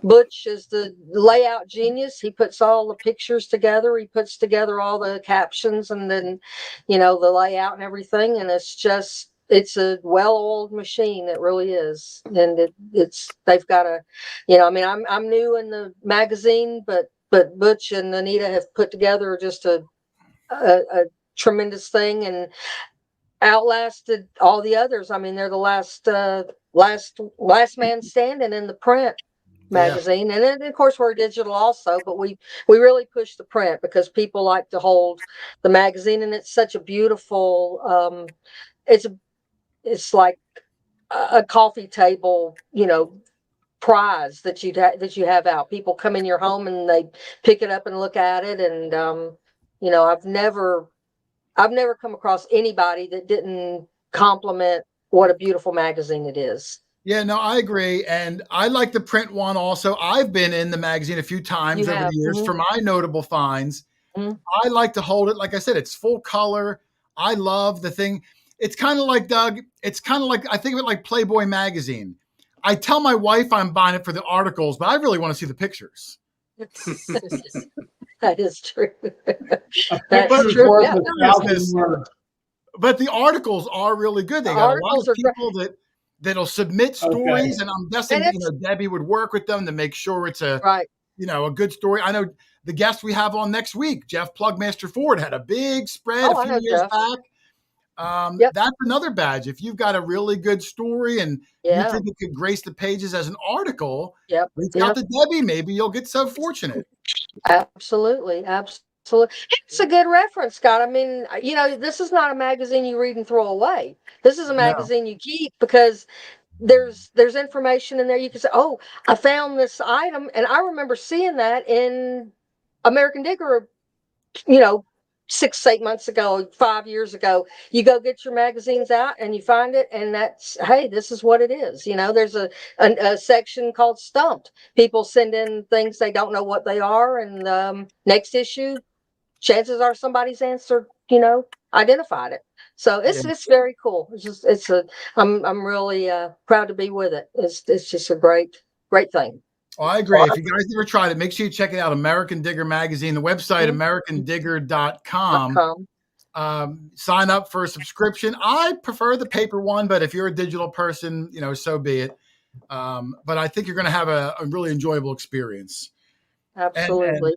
Butch is the layout genius. He puts all the pictures together. He puts together all the captions and then, you know, the layout and everything. And it's a well-oiled machine. It really is. And they've got a, you know, I mean, I'm new in the magazine, but Butch and Anita have put together just a tremendous thing and outlasted all the others. I mean, they're the last man standing in the print Yeah. magazine, and then of course we're digital also, but we really push the print because people like to hold the magazine, and it's such a beautiful it's it's like a coffee table, you know, prize that that you have out. People come in your home and they pick it up and look at it, and you know, I've never come across anybody that didn't compliment what a beautiful magazine it is. Yeah, no, I agree. And I like the print one also. I've been in the magazine a few You times over the have, years for my notable finds. I like to hold it. Like I said, it's full color. I love the thing. It's kind of like, Doug, it's kind of like, I think of it like Playboy magazine. I tell my wife I'm buying it for the articles, but I really want to see the pictures. That is true. A That's picture's true. worth Yeah, a thousand words. But the articles are really good. the They got a lot of articles are great. people that'll submit Okay. stories, and I'm And guessing it's Debbie would work with them to make sure it's right. a good story. I know the guest we have on next week, Jeff Plugmaster Ford, had a big spread a Oh, I few know years Jeff. back. Yep. That's another badge. If you've got a really good story and you Yeah. think it could grace the pages as an article, Yep. reach out Yep. to Debbie. Maybe you'll get so fortunate. Absolutely. Absolutely. It's a good reference, Scott. I mean, you know, this is not a magazine you read and throw away. This is a No. magazine you keep because there's information in there. You can say, "Oh, I found this item," and I remember seeing that in American Digger, you know, 6, 8 months ago, 5 years ago. You go get your magazines out and you find it, and that's, hey, this is what it is. You know, there's a section called Stumped. People send in things they don't know what they are, and next issue, chances are somebody's answer, identified it. So it's very cool. I'm really proud to be with it. It's just a great thing. Oh, I agree. If you guys never tried it, make sure you check it out. American Digger Magazine, the website, americandigger.com. Sign up for a subscription. I prefer the paper one, but if you're a digital person, so be it. But I think you're going to have a really enjoyable experience. Absolutely.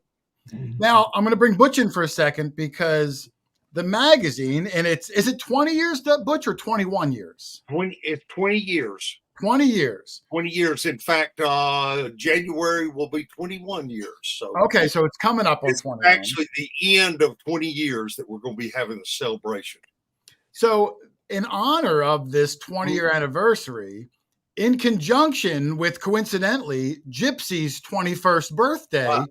And now I'm going to bring Butch in for a second because the magazine, and is it 20 years, Butch, or 21 years? It's 20 years. 20 years. 20 years. In fact, January will be 21 years. So okay, so it's coming up on it's 21. actually the end of 20 years that we're going to be having a celebration. So in honor of this 20-year anniversary, in conjunction with, coincidentally, Gypsy's 21st birthday, wow,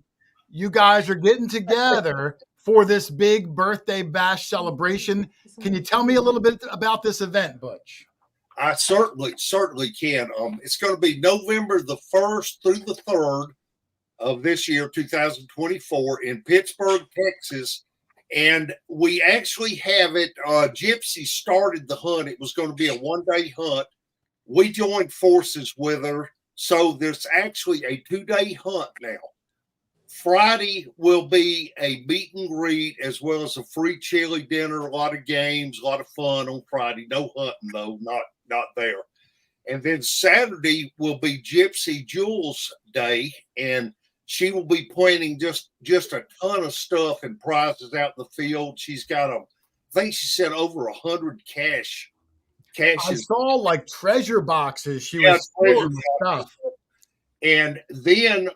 you guys are getting together for this big birthday bash celebration. Can you tell me a little bit about this event, Butch? I certainly can. It's going to be November the 1st through the 3rd of this year, 2024, in Pittsburgh, Texas. And we actually have it. Gypsy started the hunt. It was going to be a one-day hunt. We joined forces with her. So there's actually a 2-day hunt now. Friday will be a meet and greet as well as a free chili dinner, a lot of games, a lot of fun on Friday. No hunting, though, not there. And then Saturday will be Gypsy Jewels Day, and she will be planning just a ton of stuff and prizes out in the field. She's got I think she said over 100 caches. I saw like treasure boxes. She was full of stuff. And then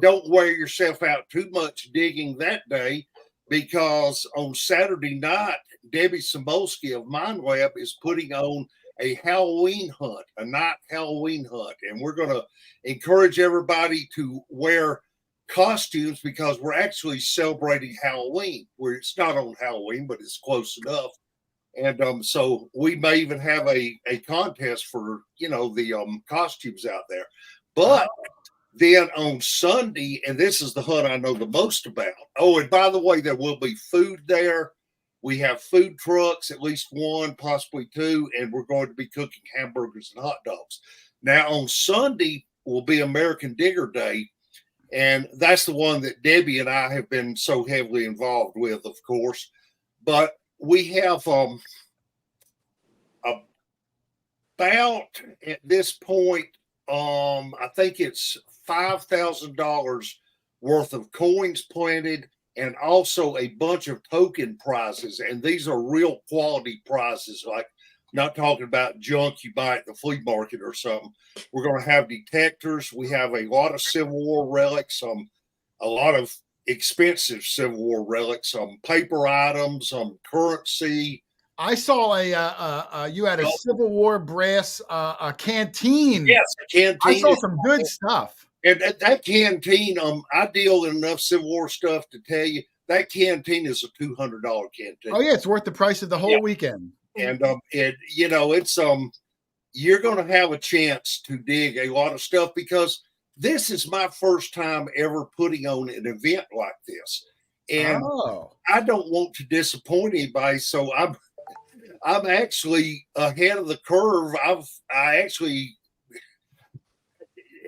don't wear yourself out too much digging that day, because on Saturday night, Debbie Samolsky of Mind Lab is putting on a Halloween hunt, a night Halloween hunt. And we're going to encourage everybody to wear costumes because we're actually celebrating Halloween, where it's not on Halloween, but it's close enough. And so we may even have a contest for, the costumes out there. But then on Sunday, and this is the hunt I know the most about. Oh, and by the way, there will be food there. We have food trucks, at least one, possibly two, and we're going to be cooking hamburgers and hot dogs. Now, on Sunday will be American Digger Day, and that's the one that Debbie and I have been so heavily involved with, of course. But we have about, at this point, I think it's $5,000 worth of coins planted, and also a bunch of token prizes. And these are real quality prizes, like not talking about junk you buy at the flea market or something. We're going to have detectors. We have a lot of Civil War relics, a lot of expensive Civil War relics, paper items, currency. I saw you had a Civil War brass a canteen. Yes, a canteen. I saw some good stuff. And that canteen, I deal in enough Civil War stuff to tell you that canteen is a $200 canteen. Oh yeah, it's worth the price of the whole weekend. And it's you're going to have a chance to dig a lot of stuff, because this is my first time ever putting on an event like this, and I don't want to disappoint anybody. So I'm actually ahead of the curve.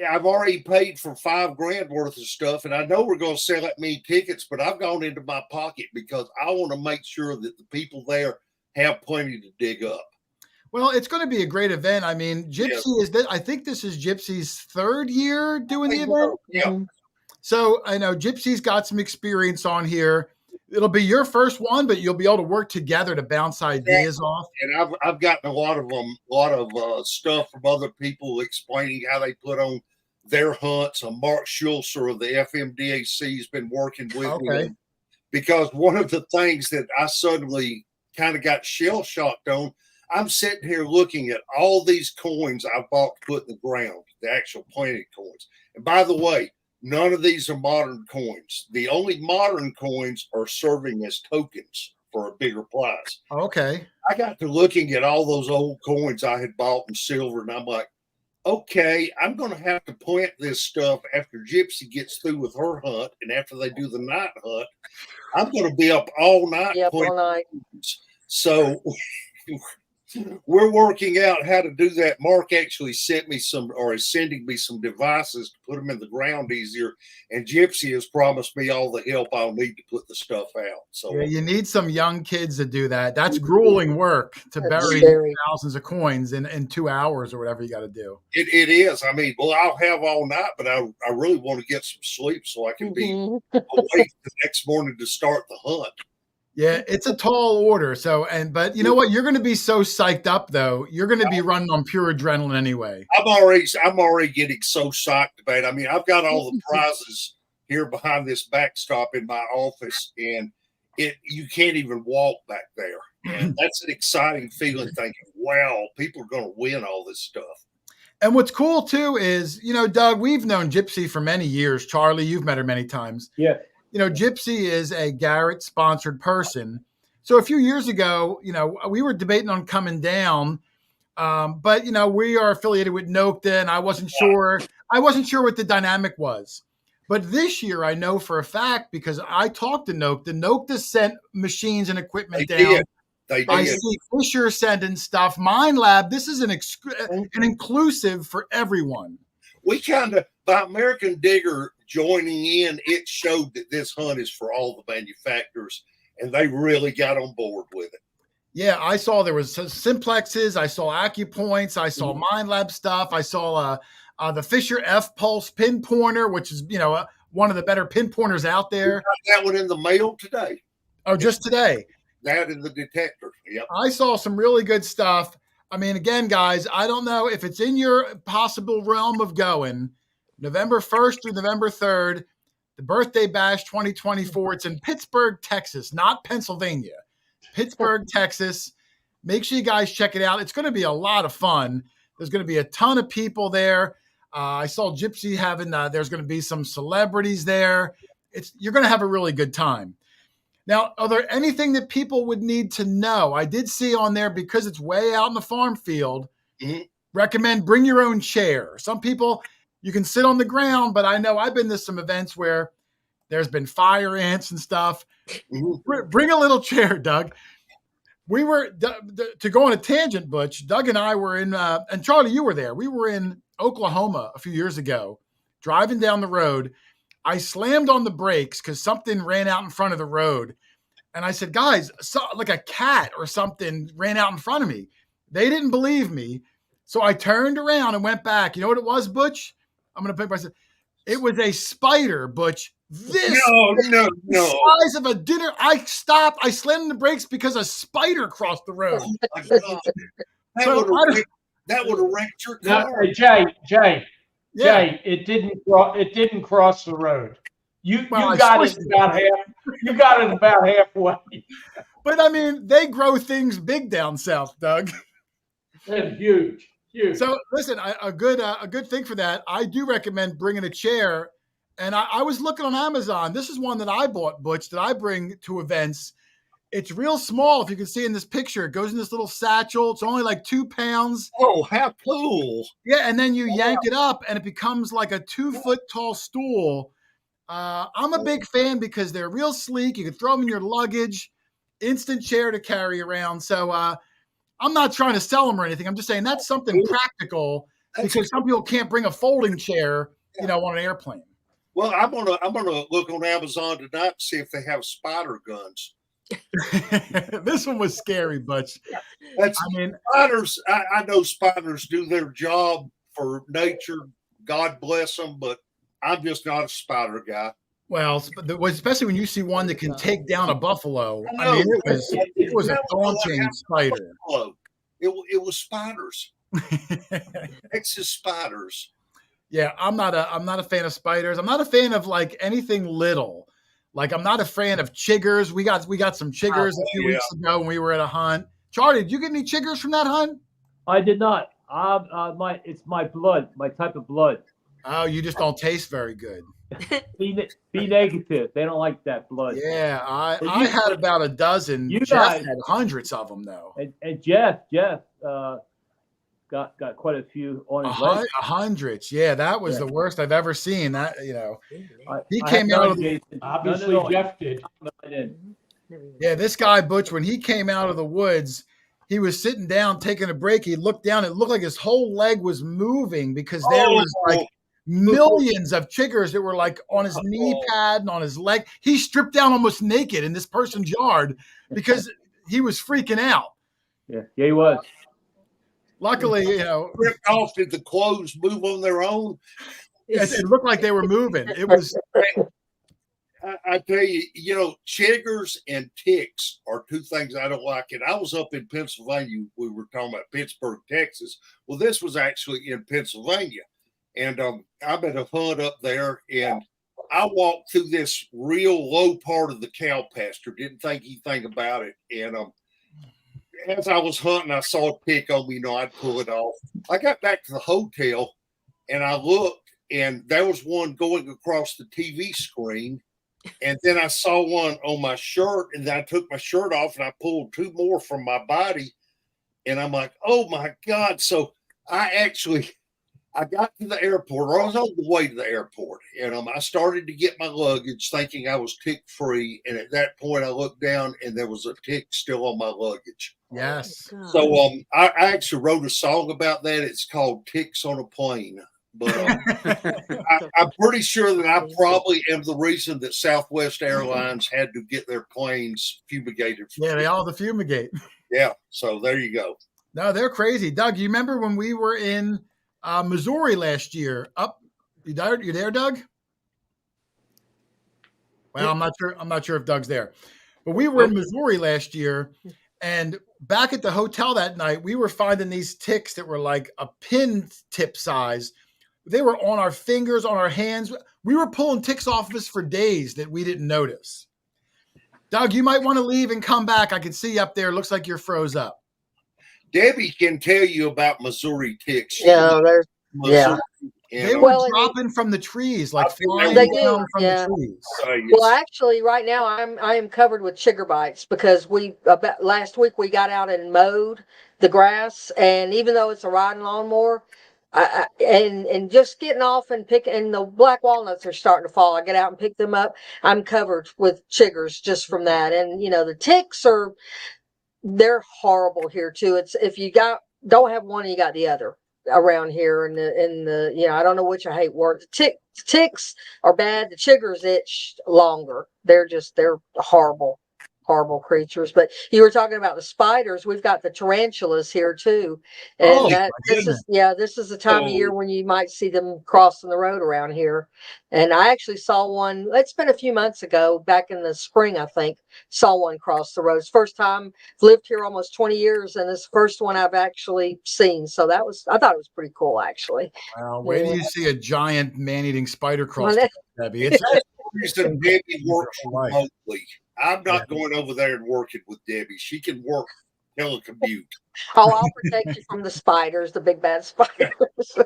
I've already paid for $5,000 worth of stuff, and I know we're going to sell that many tickets, but I've gone into my pocket because I want to make sure that the people there have plenty to dig up. Well, it's going to be a great event. I mean, Gypsy I think this is Gypsy's 3rd year doing the event. Yeah. So I know Gypsy's got some experience on here. It'll be your first one, but you'll be able to work together to bounce ideas off. And I've gotten a lot of stuff from other people explaining how they put on their hunts. Mark Schulzer of the FMDAC has been working with me, because one of the things that I suddenly kind of got shell shocked on, I'm sitting here looking at all these coins I bought to put in the ground, the actual planted coins. And by the way, none of these are modern coins. The only modern coins are serving as tokens for a bigger prize. Okay. I got to looking at all those old coins I had bought in silver, and I'm like, okay, I'm going to have to plant this stuff after Gypsy gets through with her hunt, and after they do the night hunt, I'm going to be up all night. Yep, all planting night. seeds. So we're working out how to do that. Mark actually sent me some, or is sending me some devices to put them in the ground easier. And Gypsy has promised me all the help I'll need to put the stuff out. So Yeah, you need some young kids to do that. That's grueling work to That's bury scary. thousands of coins in 2 hours or whatever you got to do. it is. I mean, well, I'll have all night, but I really want to get some sleep so I can be Mhm. awake the next morning to start the hunt. Yeah, it's a tall order. So, but you know what? You're going to be so psyched up though. You're going to be running on pure adrenaline anyway. I'm already getting so psyched about it. I mean, I've got all the prizes here behind this backstop in my office, and you can't even walk back there. And that's an exciting feeling, thinking, wow, people are going to win all this stuff. And what's cool too is, Doug, we've known Gypsy for many years. Charlie, you've met her many times. Yeah. Gypsy is a Garrett sponsored person. So a few years ago, we were debating on coming down. But we are affiliated with Nokta, and I wasn't sure what the dynamic was. But this year I know for a fact because I talked to Nokta. Nokta sent machines and equipment down. They I did. see Fisher sending stuff. Mind Lab, this is an inclusive for everyone. We by American Digger joining in, it showed that this hunt is for all the manufacturers, and they really got on board with it. Yeah, I saw there was some Simplexes. I saw AccuPoints. I saw Mind Lab stuff. I saw the Fisher F Pulse pin pointer, which is one of the better pin pointers out there. We got that one in the mail today. Oh, just today. That and the detector. Yep. I saw some really good stuff. I mean, again, guys, I don't know if it's in your possible realm of going. November 1st through November 3rd, the Birthday Bash 2024. It's in Pittsburgh, Texas, not Pennsylvania. Pittsburgh, Texas. Make sure you guys check it out. It's going to be a lot of fun. There's going to be a ton of people there. I saw Gypsy having, there's going to be some celebrities there. You're going to have a really good time. Now, are there anything that people would need to know? I did see on there, because it's way out in the farm field, recommend bring your own chair. Some people, you can sit on the ground, but I know I've been to some events where there's been fire ants and stuff. Bring a little chair, Doug. We were, to go on a tangent, Butch, Doug and I were in, and Charlie, you were there. We were in Oklahoma a few years ago, driving down the road. I slammed on the brakes because something ran out in front of the road. And I said, guys, like a cat or something ran out in front of me. They didn't believe me. So I turned around and went back. You know what it was, Butch? I'm going to pick myself. It was a spider, Butch. No. Size of a dinner. I stopped. I slammed the brakes because a spider crossed the road. Oh my God. That would have wrecked your car. No, Jay, it didn't cross the road. You got it about halfway. But I mean, they grow things big down south, Doug. That's huge. So listen, a good thing for that. I do recommend bringing a chair. And I was looking on Amazon. This is one that I bought, Butch, that I bring to events. It's real small. If you can see in this picture, it goes in this little satchel. It's only like 2 pounds. Oh, how cool. Yeah. And then you yank it up and it becomes like a 2-foot tall stool. I'm a big fan because they're real sleek. You can throw them in your luggage, instant chair to carry around. So I'm not trying to sell them or anything. I'm just saying that's something practical because some people can't bring a folding chair, on an airplane. Well, I'm gonna look on Amazon tonight and see if they have spider guns. This one was scary, Butch. Spiders. I know spiders do their job for nature. God bless them, but I'm just not a spider guy. Well, especially when you see one that can take down a buffalo. I mean, it was a daunting spider. It was spiders. Texas spiders. Yeah, I'm not a fan of spiders. I'm not a fan of like anything little. Like I'm not a fan of chiggers. We got some chiggers a few weeks ago when we were at a hunt. Charlie, did you get any chiggers from that hunt? I did not. It's my blood, my type of blood. Oh, you just don't taste very good. Be negative. They don't like that blood. Yeah, I had about a dozen. You Jeff guys had hundreds of them though. And Jeff, go got quite a few on his leg. Hundreds. Yeah, that was Yeah. the worst I've ever seen. That he I came have out none, of the, Jason. Obviously, None at all. Jeff did. No, I didn't. yeah, this guy Butch, when he came out of the woods, he was sitting down taking a break. He looked down. It looked like his whole leg was moving because there was like millions of chiggers that were like on his knee pad and on his leg. He stripped down almost naked in this person's yard because he was freaking out. Yeah, he was. Luckily, Ripped off. Did the clothes move on their own? it looked like they were moving. It was. I tell you, chiggers and ticks are two things I don't like. And I was up in Pennsylvania. We were talking about Pittsburgh, Texas. Well, this was actually in Pennsylvania. And I'm at a hunt up there. And I walked through this real low part of the cow pasture. Didn't think anything about it. And as I was hunting, I saw a tick on me. I'd pull it off. I got back to the hotel and I looked. And there was one going across the TV screen. And then I saw one on my shirt, and then I took my shirt off and I pulled two more from my body. And I'm like, oh my God. So I got to the airport, or I was on the way to the airport, and I started to get my luggage thinking I was tick free. And at that point I looked down and there was a tick still on my luggage. Yes. Oh, So I actually wrote a song about that. It's called Ticks on a Plane. But I'm pretty sure that I probably am the reason that Southwest Airlines had to get their planes fumigated. Yeah, they all fumigate. Yeah, so there you go. No, they're crazy. Doug, you remember when we were in Missouri last year? You there, Doug? Well, I'm not sure if Doug's there. But we were in Missouri last year, and back at the hotel that night, we were finding these ticks that were like a pin tip size. They were on our fingers, on our hands. We were pulling ticks off of us for days that we didn't notice. Doug, you might want to leave and come back. I can see you up there. Looks like you're froze up. Debbie can tell you about Missouri ticks. Yeah, there's Missouri, They were Well, dropping from the trees, like flying They down do, from yeah. the trees. Well, actually, right now I am covered with chigger bites because last week we got out and mowed the grass, and even though it's a riding lawnmower, and just getting off and and the black walnuts are starting to fall. I get out and pick them up. I'm covered with chiggers just from that, and the ticks they're horrible here too. It's if you don't have one, you got the other around here, and I don't know which I hate worse. Ticks are bad. The chiggers itch longer. They're horrible creatures. But you were talking about the spiders. We've got the tarantulas here too, and this is the time of year when you might see them crossing the road around here. And I actually saw one. It's been a few months ago, back in the spring, I think. Saw one cross the road. It's the first time. I've lived here almost 20 years, and it's the first one I've actually seen. So I thought it was pretty cool, actually. Where do you see a giant man-eating spider cross? Debbie? That's the reason Debbie works remotely. I'm not going over there and working with Debbie. She can work telecommute. Oh, I'll protect you from the spiders, the big bad spiders.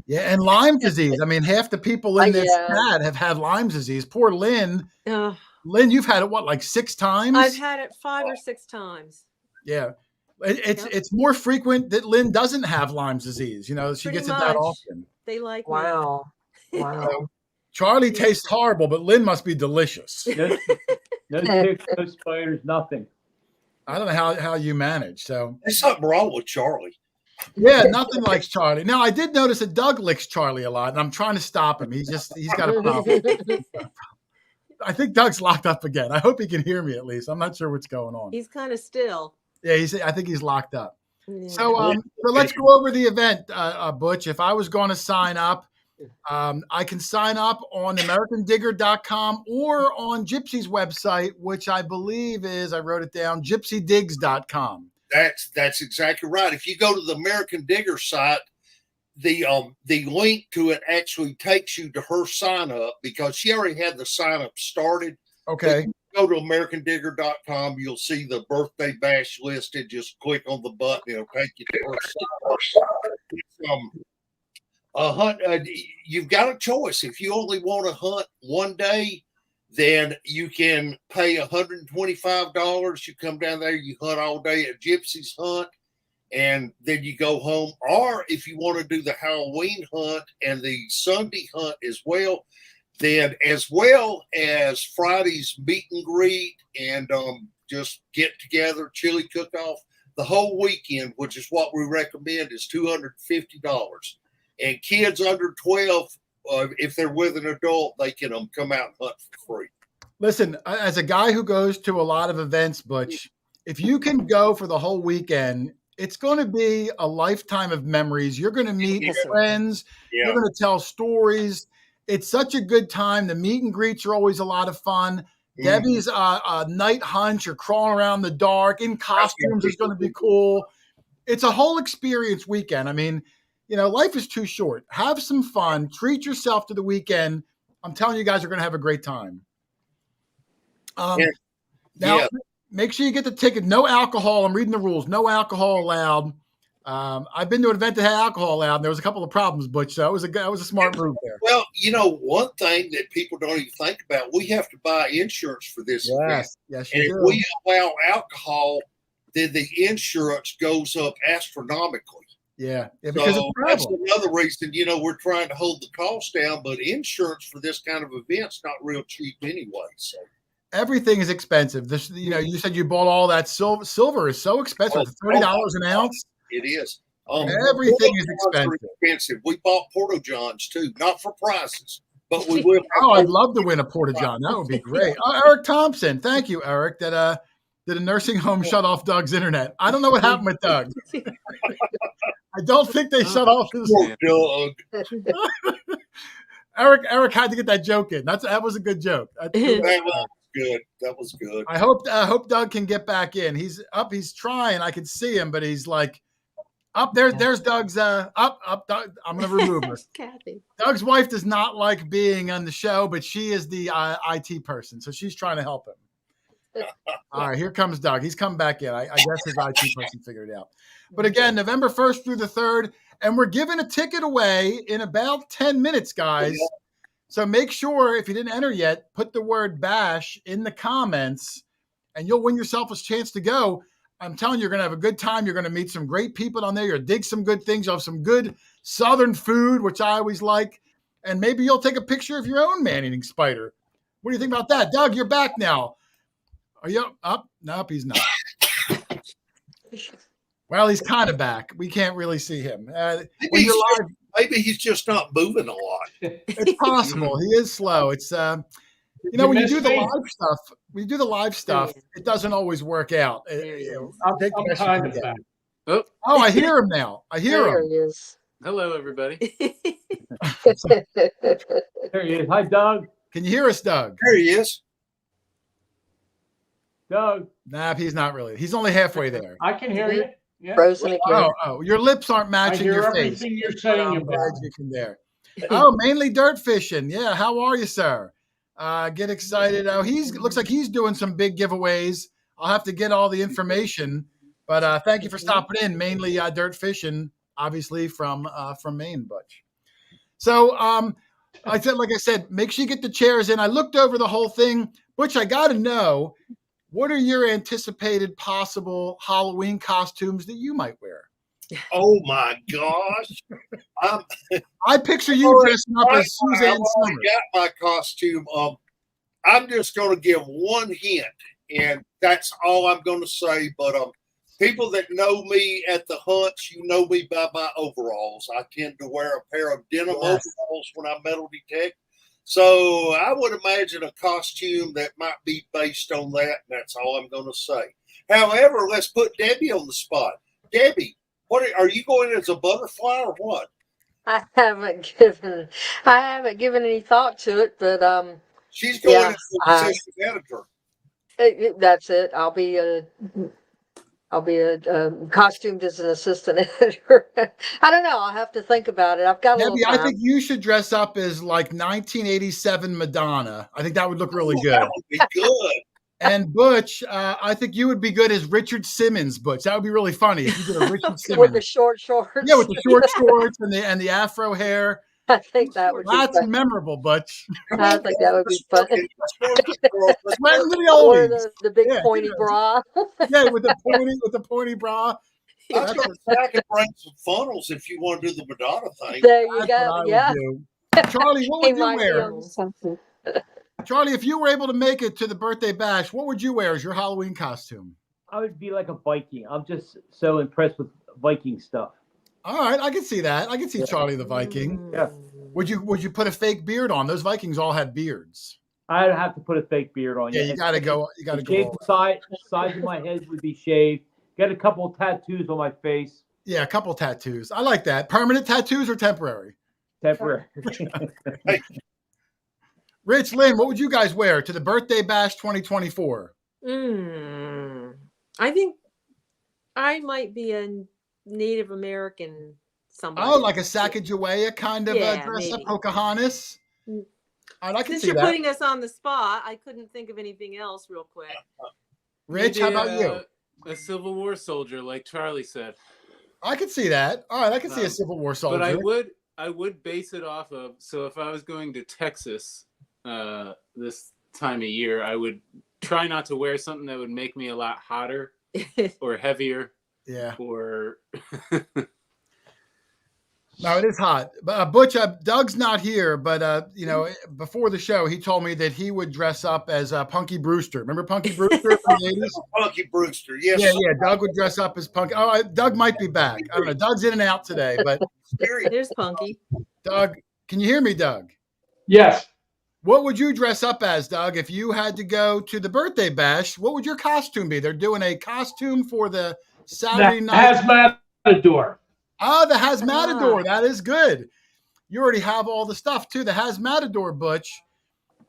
Yeah, and Lyme disease. I mean, half the people in this chat have had Lyme disease. Poor Lynn. Lynn, you've had it, like 6 times? I've had it 5 or 6 times. Yeah. It's more frequent that Lynn doesn't have Lyme disease. She gets it that often. They like me. Wow. Charlie tastes horrible, but Lynn must be delicious. No ticks, no spiders, nothing. I don't know how you manage. So there's something wrong with Charlie. Yeah, nothing likes Charlie. Now, I did notice that Doug licks Charlie a lot, and I'm trying to stop him. He's got a problem. I think Doug's locked up again. I hope he can hear me at least. I'm not sure what's going on. He's kind of still. Yeah, I think he's locked up. Yeah. So let's go over the event, Butch. If I was going to sign up, I can sign up on AmericanDigger.com or on Gypsy's website, which I believe is, I wrote it down, GypsyDigs.com. That's exactly right. If you go to the American Digger site, the link to it actually takes you to her sign up because she already had the sign up started. Okay. Go to AmericanDigger.com. You'll see the birthday bash listed. Just click on the button. It'll take you to her sign up. You've got a choice. If you only want to hunt one day, then you can pay $125. You come down there, you hunt all day at Gypsy's Hunt. and then you go home. Or if you want to do the Halloween hunt and the Sunday hunt as well, then as well as Friday's meet and greet and just get together, chili cook off, the whole weekend, which is what we recommend, is $250. And kids under 12, if they're with an adult, they can come out and hunt for free. Listen, as a guy who goes to a lot of events, Butch, if you can go for the whole weekend, it's going to be a lifetime of memories. You're going to meet friends. Yeah. You're going to tell stories. It's such a good time. The meet and greets are always a lot of fun. Debbie's night hunt, you're crawling around in the dark in costumes, is going to be cool. It's a whole experience weekend. I mean, you know, life is too short. Have some fun. Treat yourself to the weekend. I'm telling you guys are going to have a great time. Now, make sure you get the ticket. No alcohol. I'm reading the rules. No alcohol allowed. I've been to an event that had alcohol allowed, and there was a couple of problems, Butch. So that was a smart move there. Well, you know, one thing that people don't even think about, we have to buy insurance for this event. Yes, and you if do. we allow alcohol, then the insurance goes up astronomically. Yeah, because So that's another reason, you know, we're trying to hold the cost down, but insurance for this kind of event's not real cheap anyway. So everything is expensive. This, you know, you said you bought all that silver. Silver is so expensive. $30 an ounce. it is. Everything is expensive. We bought Porto Johns too, not for prices, but we will. Oh, I'd love to win a Porta John. That would be great. Eric Thompson, thank you, Eric. That did a nursing home shut off Doug's internet. I don't know what happened with Doug. I don't think they shut off his. Poor Doug. Eric had to get that joke in. That was a good joke. That was good. That was good. I hope Doug can get back in. He's up. He's trying. I can see him, but he's like up there. There's Doug's up. Doug, I'm going to remove her. Kathy. Doug's wife does not like being on the show, but she is the IT person, so she's trying to help him. All right, here comes Doug. He's come back in. I guess his IT person figured it out. But again, November 1st through the 3rd, and we're giving a ticket away in about 10 minutes, guys. So make sure, if you didn't enter yet, put the word BASH in the comments, and you'll win yourself a chance to go. I'm telling you, you're going to have a good time. You're going to meet some great people on there. You'll dig some good things. You'll have some good Southern food, which I always like. And maybe you'll take a picture of your own man-eating spider. What do you think about that? Doug, you're back now. Are you up? Nope, he's not. Well, he's kind of back. We can't really see him. When you're live, maybe he's just not moving a lot. it's possible. He is slow. It's when you do the live stuff, it doesn't always work out. I'm kind of back. Oh, I hear him now. I hear There him. he is. hello, everybody. There he is. Hi, Doug. Can you hear us, Doug? There he is. Doug. Nah, he's not really. He's only halfway there. I can hear you. Yeah. Frozen again. Oh, your lips aren't I matching hear your face. everything you're saying I'm about glad you can there. Oh, mainly dirt fishing. Yeah, how are you, sir? Get excited. Oh, looks like he's doing some big giveaways. I'll have to get all the information. But thank you for stopping in. Mainly dirt fishing, obviously from Maine, Butch. So like I said, make sure you get the chairs in. I looked over the whole thing. Butch, I got to know, what are your anticipated possible Halloween costumes that you might wear? Oh my gosh! I picture you dressing up as Suzanne I Summers. got my costume. I'm just going to give one hint, and that's all I'm going to say. But people that know me at the hunts, you know me by my overalls. I tend to wear a pair of denim overalls when I metal detect. So I would imagine a costume that might be based on that, and that's all I'm going to say. However, let's put Debbie on the spot. Debbie, what are you going as a butterfly or what? I haven't given any thought to it, but She's going Yeah, as the assistant editor. that's it. I'll be costumed as an assistant editor. I don't know. I'll have to think about it. I've got a Debbie, little I time. think you should dress up as like 1987 Madonna. I think that would look really good. That would be good. And Butch, I think you would be good as Richard Simmons, Butch. That would be really funny if you did a Richard Simmons. With the short shorts. Yeah, with the short shorts and the afro hair. I think that would be That's fun. memorable, Butch. I think that would be fun. Sweating to the Or oldies. the big Yeah, pointy bra. Yeah, with the pointy bra. I was going to say I could bring some funnels if you want to do the Madonna thing. There you That's what go. I would Yeah. do. Charlie, what He would you might be wear? on something. Charlie, if you were able to make it to the birthday bash, what would you wear as your Halloween costume? I would be like a Viking. I'm just so impressed with Viking stuff. All right, I can see that. I can see Yeah. Charlie the Viking. Yeah. Would you put a fake beard on? Those Vikings all had beards. I'd have to put a fake beard on. Yeah, you gotta go. You gotta go. Shave all the sides of my head would be shaved. Get a couple of tattoos on my face. Yeah, a couple tattoos. I like that. Permanent tattoos or temporary? Temporary. Rich, Lynn, what would you guys wear to the birthday bash 2024? I think I might be a Native American somebody. Oh, like a Sacagawea kind of Yeah, dress up, maybe. Pocahontas. Mm. All right, I can Since see you're that. putting us on the spot, I couldn't think of anything else real quick. Rich, Maybe, how about you? A Civil War soldier, like Charlie said. I can see that. All right, I can see a Civil War soldier. But I would base it off of. So if I was going to Texas this time of year, I would try not to wear something that would make me a lot hotter or heavier. Yeah. Or No, it is hot. But Butch, Doug's not here, but before the show, he told me that he would dress up as Punky Brewster. Remember Punky Brewster from the 80s? Punky Brewster, yes. Yeah. Doug would dress up as Punky. Oh, Doug might be back. I don't know. Doug's in and out today, but There's Punky. Doug, can you hear me, Doug? Yes. What would you dress up as, Doug, if you had to go to the birthday bash? What would your costume be? They're doing a costume for the Saturday night. Hazmatador. Oh, the Hazmatador. That is good. You already have all the stuff, too. The Hazmatador, Butch,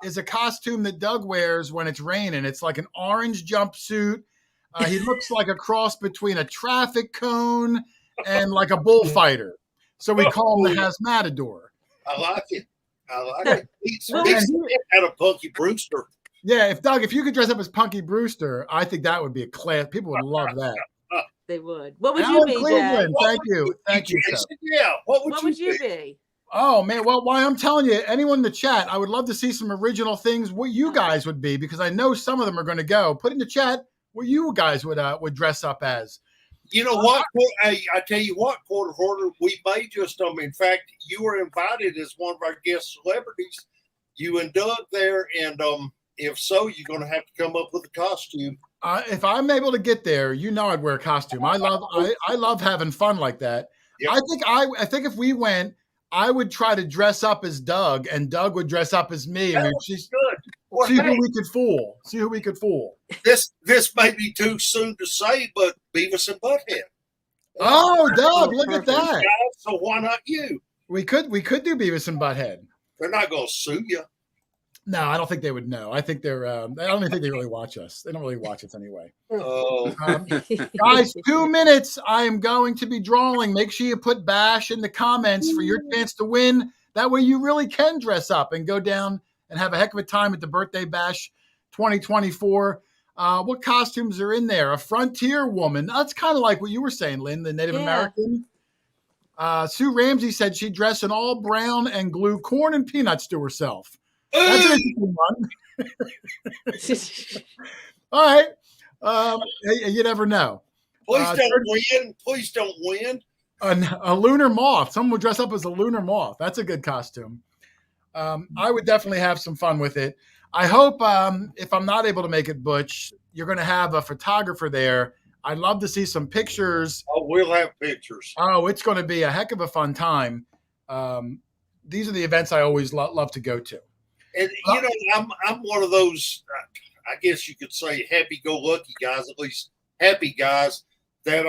is a costume that Doug wears when it's raining. It's like an orange jumpsuit. He looks like a cross between a traffic cone and like a bullfighter. So we call him the Hazmatador. I like it. He's out of Punky Brewster. Yeah, if you could dress up as Punky Brewster, I think that would be a class. People would love that. They would. What would Alan you be, Cleveland, Jay? thank you. Thank you, sir. Yeah, what would you be? be? Oh, man. Well, why I'm telling you, anyone in the chat, I would love to see some original things what you guys would be, because I know some of them are going to go. Put in the chat what you guys would dress up as. You know what? I tell you what, Hoarder, we may just, in fact, you were invited as one of our guest celebrities. You and Doug there, and if so, you're going to have to come up with a costume. If I'm able to get there, I'd wear a costume. I love having fun like that. Yep. I think if we went, I would try to dress up as Doug, and Doug would dress up as me, and good. See who we could fool. This may be too soon to say, but Beavis and Butthead. Oh, Doug, look at that. So why not you? We could do Beavis and Butthead. They're not going to sue you. No, I don't think they would know. I think they're. I don't even think they really watch us. They don't really watch us anyway. Oh, guys, 2 minutes. I am going to be drawing. Make sure you put bash in the comments for your chance to win. That way, you really can dress up and go down and have a heck of a time at the birthday bash 2024. What costumes are in there? A frontier woman. That's kind of like what you were saying, Lynn, the Native American. Sue Ramsey said she'd dress in all brown and glue corn and peanuts to herself. That's an interesting one. All right. You never know. Please don't win. A lunar moth. Someone would dress up as a lunar moth. That's a good costume. I would definitely have some fun with it. I hope if I'm not able to make it, Butch, you're going to have a photographer there. I'd love to see some pictures. Oh, we'll have pictures. Oh, it's going to be a heck of a fun time. These are the events I always love to go to. And I'm one of those, I guess you could say, happy-go-lucky guys, at least happy guys, that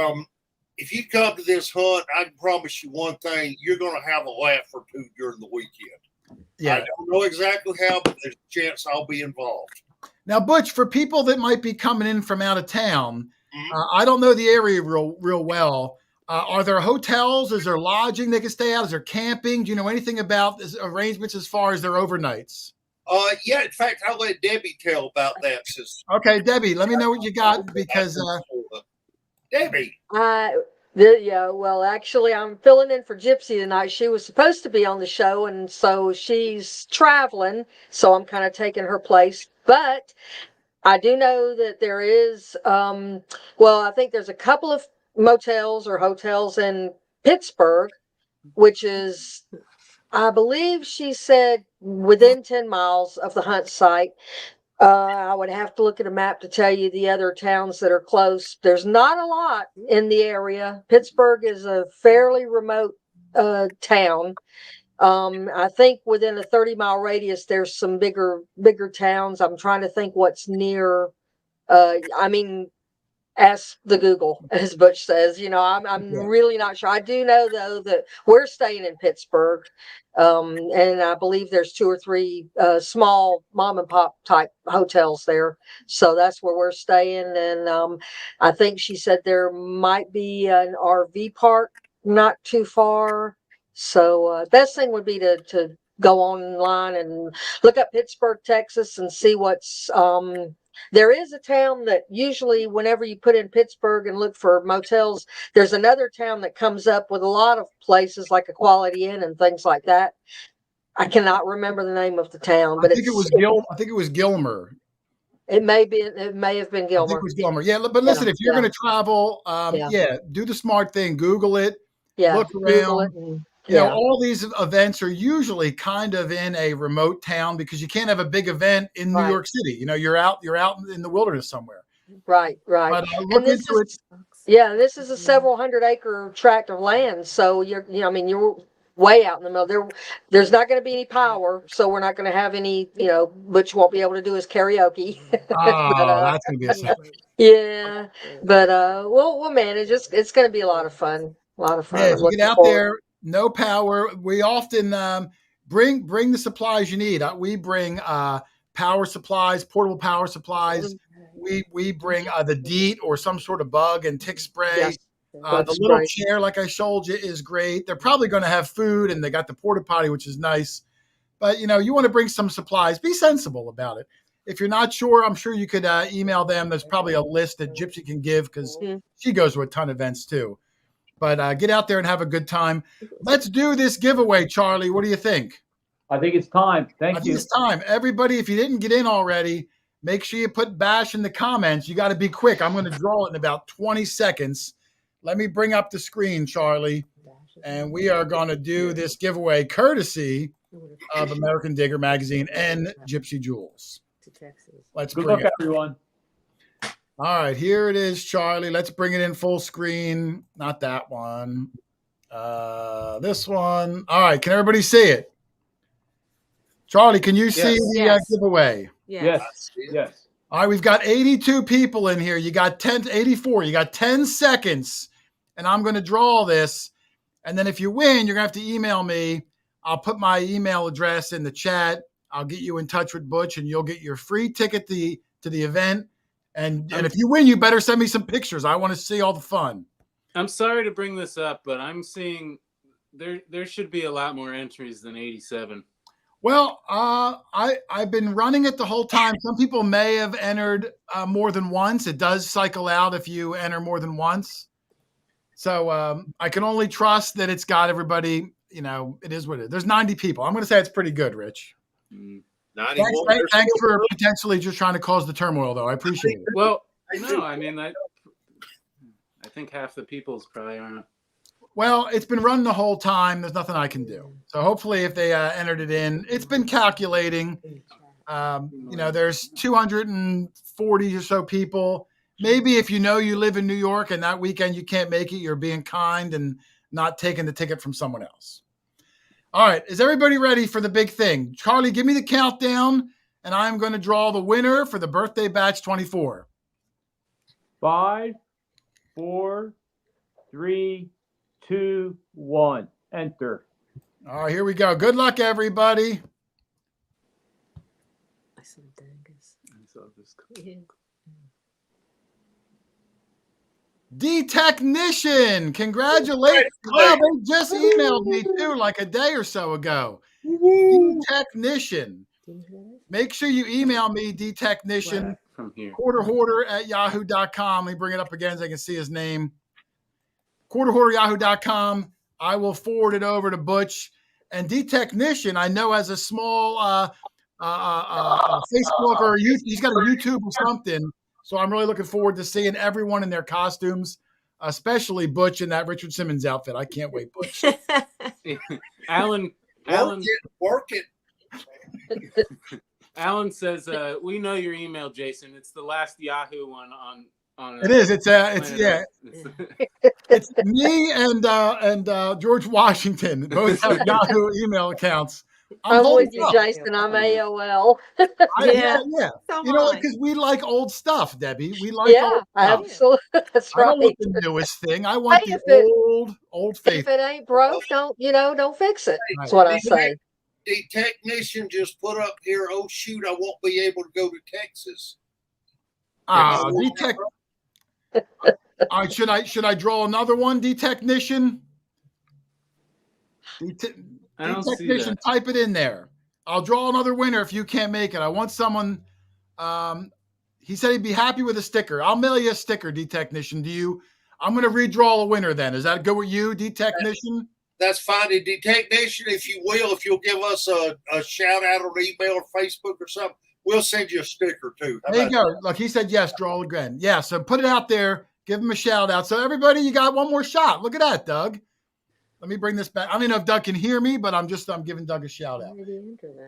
if you come to this hunt, I can promise you one thing: you're going to have a laugh or two during the weekend. Yeah, I don't know exactly how, but there's a chance I'll be involved. Now, Butch, for people that might be coming in from out of town, I don't know the area real well. Are there hotels? Is there lodging they can stay at? Is there camping? Do you know anything about arrangements as far as their overnights? Yeah, in fact, I'll let Debbie tell about that. Okay, Debbie, let me know what you got, because Debbie. Well, actually, I'm filling in for Gypsy tonight. She was supposed to be on the show, and so she's traveling, so I'm kind of taking her place. But I do know that there is, I think there's a couple of motels or hotels in Pittsburgh, which is, I believe she said, within 10 miles of the hunt site. I would have to look at a map to tell you the other towns that are close. There's not a lot in the area. Pittsburgh is a fairly remote town. I think within a 30-mile radius, there's some bigger towns. I'm trying to think what's near. I mean, ask the Google, as Butch says. I'm Yeah. really not sure. I do know though that we're staying in Pittsburgh, and I believe there's 2 or 3 small mom and pop type hotels there. So that's where we're staying. And I think she said there might be an RV park not too far. So best thing would be to go online and look up Pittsburgh, Texas, and see what's there is a town that usually whenever you put in Pittsburgh and look for motels, there's another town that comes up with a lot of places like a Quality Inn and things like that. I cannot remember the name of the town, but I think it was Gilmer. it may have been I think Gilmer. it was Gilmer. Yeah, but listen, if you're yeah. going to travel, Yeah. do the smart thing. Google it. Yeah, Look Google around. it. And, You know, all these events are usually kind of in a remote town because you can't have a big event in New Right. York City. You know, you're out in the wilderness somewhere. right. But look And into it. this is a several 100-acre tract of land. So you're way out in the middle. There's not going to be any power, so we're not going to have any. Butch won't be able to do his karaoke. Oh, that's going to be a sad. Yeah, but we'll manage. It's going to be a lot of fun. A lot of fun. Yeah, I'm if you looking get out forward. there, no power. We often bring the supplies you need. We bring power supplies, portable power supplies. We bring the DEET or some sort of bug and tick spray. Yes, The that's little great. chair, like I showed you, is great. They're probably going to have food, and they got the porta potty, which is nice. But you want to bring some supplies. Be sensible about it. If you're not sure, I'm sure you could email them. There's probably a list that Gypsy can give because she goes to a ton of events too. But get out there and have a good time. Let's do this giveaway, Charlie. What do you think? I think it's time. I Thank think you. it's time. Everybody, if you didn't get in already, make sure you put bash in the comments. You got to be quick. I'm going to draw it in about 20 seconds. Let me bring up the screen, Charlie. And we are going to do this giveaway courtesy of American Digger Magazine and Gypsy Jewels. Let's Good bring luck, it. everyone. All right, here it is, Charlie. Let's bring it in full screen. Not that one. This one. All right, can everybody see it? Charlie, can you see the Yes. giveaway? Yes. Yes. All right, we've got 82 people in here. You got 84. You got 10 seconds, and I'm going to draw this. And then if you win, you're going to have to email me. I'll put my email address in the chat. I'll get you in touch with Butch, and you'll get your free ticket to the event. And if you win, you better send me some pictures. I want to see all the fun. I'm sorry to bring this up, but I'm seeing there should be a lot more entries than 87. Well, I've been running it the whole time. Some people may have entered more than once. It does cycle out if you enter more than once. So I can only trust that it's got everybody. It is what it is. There's 90 people. I'm going to say it's pretty good, Rich. 91. Thanks for potentially just trying to cause the turmoil, though. I appreciate it. Well, no, I mean, I think half the people's probably aren't. Well, it's been running the whole time. There's nothing I can do. So hopefully if they entered it in, it's been calculating. There's 240 or so people. Maybe if you live in New York and that weekend you can't make it, you're being kind and not taking the ticket from someone else. All right. Is everybody ready for the big thing? Charlie, give me the countdown, and I'm going to draw the winner for the birthday batch 24. 5, 4, 3, 2, 1. Enter. All right, here we go. Good luck, everybody. D-Technician, congratulations. Wow, they just emailed me too like a day or so ago. D-Technician. Make sure you email me, D-Technician, From here. quarterhoarder@yahoo.com. Let me bring it up again so I can see his name. quarterhoarder@yahoo.com. I will forward it over to Butch. And D-Technician, I know, has a small Facebook or he's got a YouTube or something. So I'm really looking forward to seeing everyone in their costumes. especially Butch in that Richard Simmons outfit. I can't wait, Butch. Alan Work it. Alan says, we know your email, Jason. It's the last Yahoo one on It is. It's Planet Earth. It's me and George Washington. Both have Yahoo email accounts. I'm holding with you, up. Jason. I'm AOL. Yeah. So You know, mine. because we like old stuff, Debbie. We like Yeah, old stuff. absolutely. That's I don't right. want the newest thing. I want Hey, the if it- old If faithful. it ain't broke, don't fix it. That's what I say. The technician just put up here, oh shoot, I won't be able to go to Texas. D-Tech. All right, should I draw another one, D-Technician? I don't see D-Technician, that. type it in there. I'll draw another winner if you can't make it. I want someone. He said he'd be happy with a sticker. I'll mail you a sticker, D-Technician. I'm going to redraw a winner then. Is that good with you, D-Technician? That's fine. And the technician, if you'll give us a shout out on email or Facebook or something, we'll send you a sticker too. How There you about go. Look, he said yes, draw again. Yeah, so put it out there. Give him a shout out. So everybody, you got one more shot. Look at that, Doug. Let me bring this back. I don't know if Doug can hear me, but I'm giving Doug a shout out.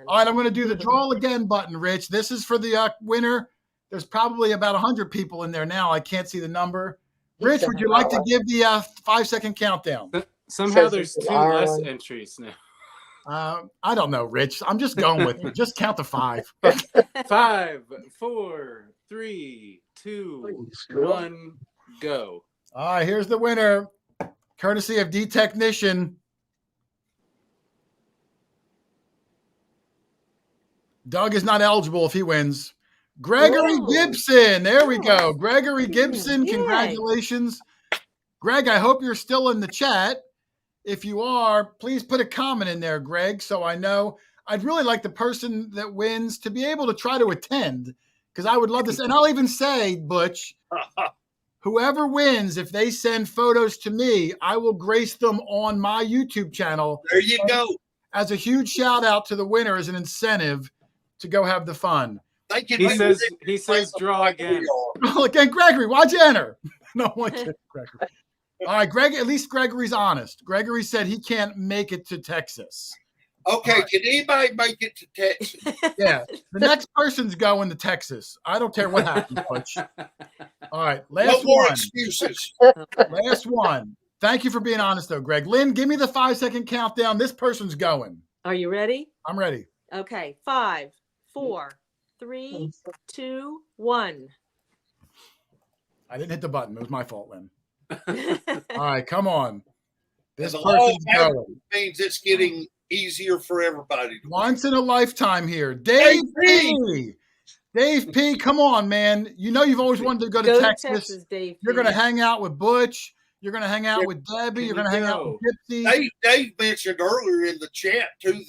All right, I'm going to do the draw again button, Rich. This is for the winner. There's probably about 100 people in there now. I can't see the number. Rich, would you like to give the 5-second countdown? Somehow Says there's it's 2 less Ireland. entries now. I don't know, Rich. I'm just going with it. Just count to 5. 5, 4, 3, 2, 1, go. All right, here's the winner, courtesy of D-Technician. Doug is not eligible if he wins. Gregory Whoa. Gibson. There we go. Gregory Gibson. Yay. Congratulations. Greg, I hope you're still in the chat. If you are, please put a comment in there, Greg, so I know. I'd really like the person that wins to be able to try to attend, because I would love this. And I'll even say, Butch, whoever wins, if they send photos to me, I will grace them on my YouTube channel. there you go. As a huge shout out to the winner as an incentive to go have the fun. Thank you. He says draw again. Again, Gregory, why'd you enter? No, I'm kidding, Gregory. All right, Greg. At least Gregory's honest. Gregory said he can't make it to Texas. Okay, can anybody make it to Texas? Yeah, the next person's going to Texas. I don't care what happens, Butch. All right, No last more one. excuses. Last one. Thank you for being honest, though, Greg. Lynn, give me the 5-second countdown. This person's going. Are you ready? I'm ready. Okay. 5, 4, 3, 2, 1. I didn't hit the button. It was my fault, Lynn. All right, come on. This And the person's law going. means it's getting easier for everybody. Once in a lifetime here. Dave P. Dave P, come on, man. You know you've always wanted to go to Texas. Dave. You're going to hang out with Butch. You're going to hang out with Debbie. You're going to hang out with Gypsy. Dave mentioned earlier in the chat too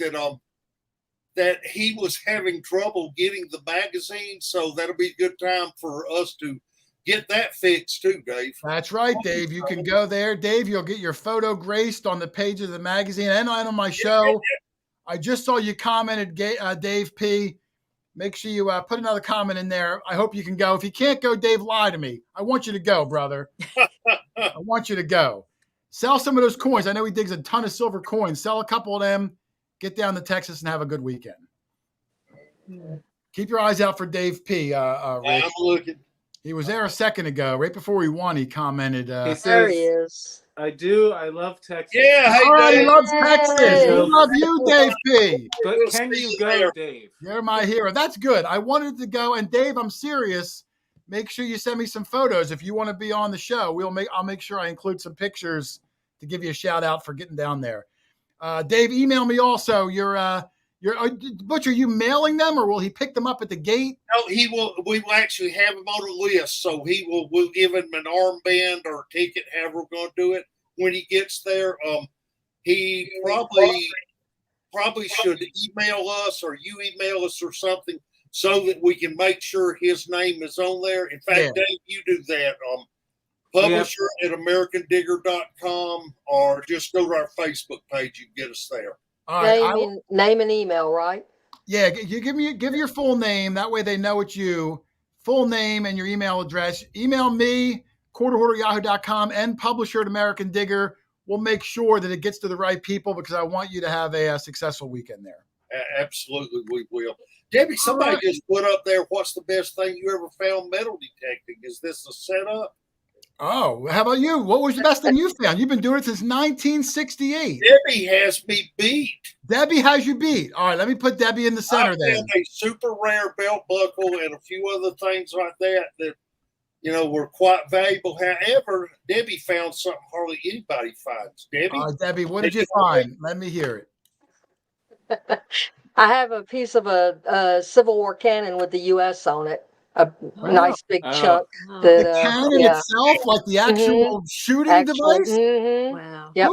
that he was having trouble getting the magazine, so that'll be a good time for us to get that fixed too, Dave. That's right, Dave. You can go there. Dave, you'll get your photo graced on the page of the magazine and on my show. I just saw you commented, Dave P. Make sure you put another comment in there. I hope you can go. If you can't go, Dave, lie to me. I want you to go, brother. I want you to go. Sell some of those coins. I know he digs a ton of silver coins. Sell a couple of them. Get down to Texas and have a good weekend. Keep your eyes out for Dave P. Rich. I'm looking. He was there a second ago. Right before he won, he commented. He There says, he is. I do. I love Texas. Yeah, hey, All right, he Dave. loves Texas. We Hey. love you, Dave P. But We'll can see you you go, there. Dave? You're my hero. That's good. I wanted to go. And Dave, I'm serious. Make sure you send me some photos if you want to be on the show. I'll make sure I include some pictures to give you a shout out for getting down there. Dave, email me also. Butch, are you mailing them or will he pick them up at the gate? No, he will. We will actually have him on a list, so we'll give him an armband or a ticket, however we're going to do it when he gets there. He probably should email us or you email us or something so that we can make sure his name is on there. In fact, Yeah. Dave, you do that. Publisher at AmericanDigger.com or just go to our Facebook page. You can get us there. All right. Name and email, right? Yeah, you give your full name. That way they know it's you. Full name and your email address. Email me quarterhoarder@yahoo.com, and publisher at American Digger. We'll make sure that it gets to the right people because I want you to have a successful weekend there. Absolutely, we will. Debbie, somebody just put up there, what's the best thing you ever found metal detecting? Is this a setup? Oh, how about you? What was the best thing you found? You've been doing it since 1968. Debbie has me beat. Debbie has you beat. All right, let me put Debbie in the center I then. found a super rare belt buckle and a few other things like that were quite valuable. However, Debbie found something hardly anybody finds. Debbie? Debbie, what did you find? Let me hear it. I have a piece of a Civil War cannon with the U.S. on it. A nice big chunk. Wow. That, The cannon itself, like the actual shooting device? Wow. Yep.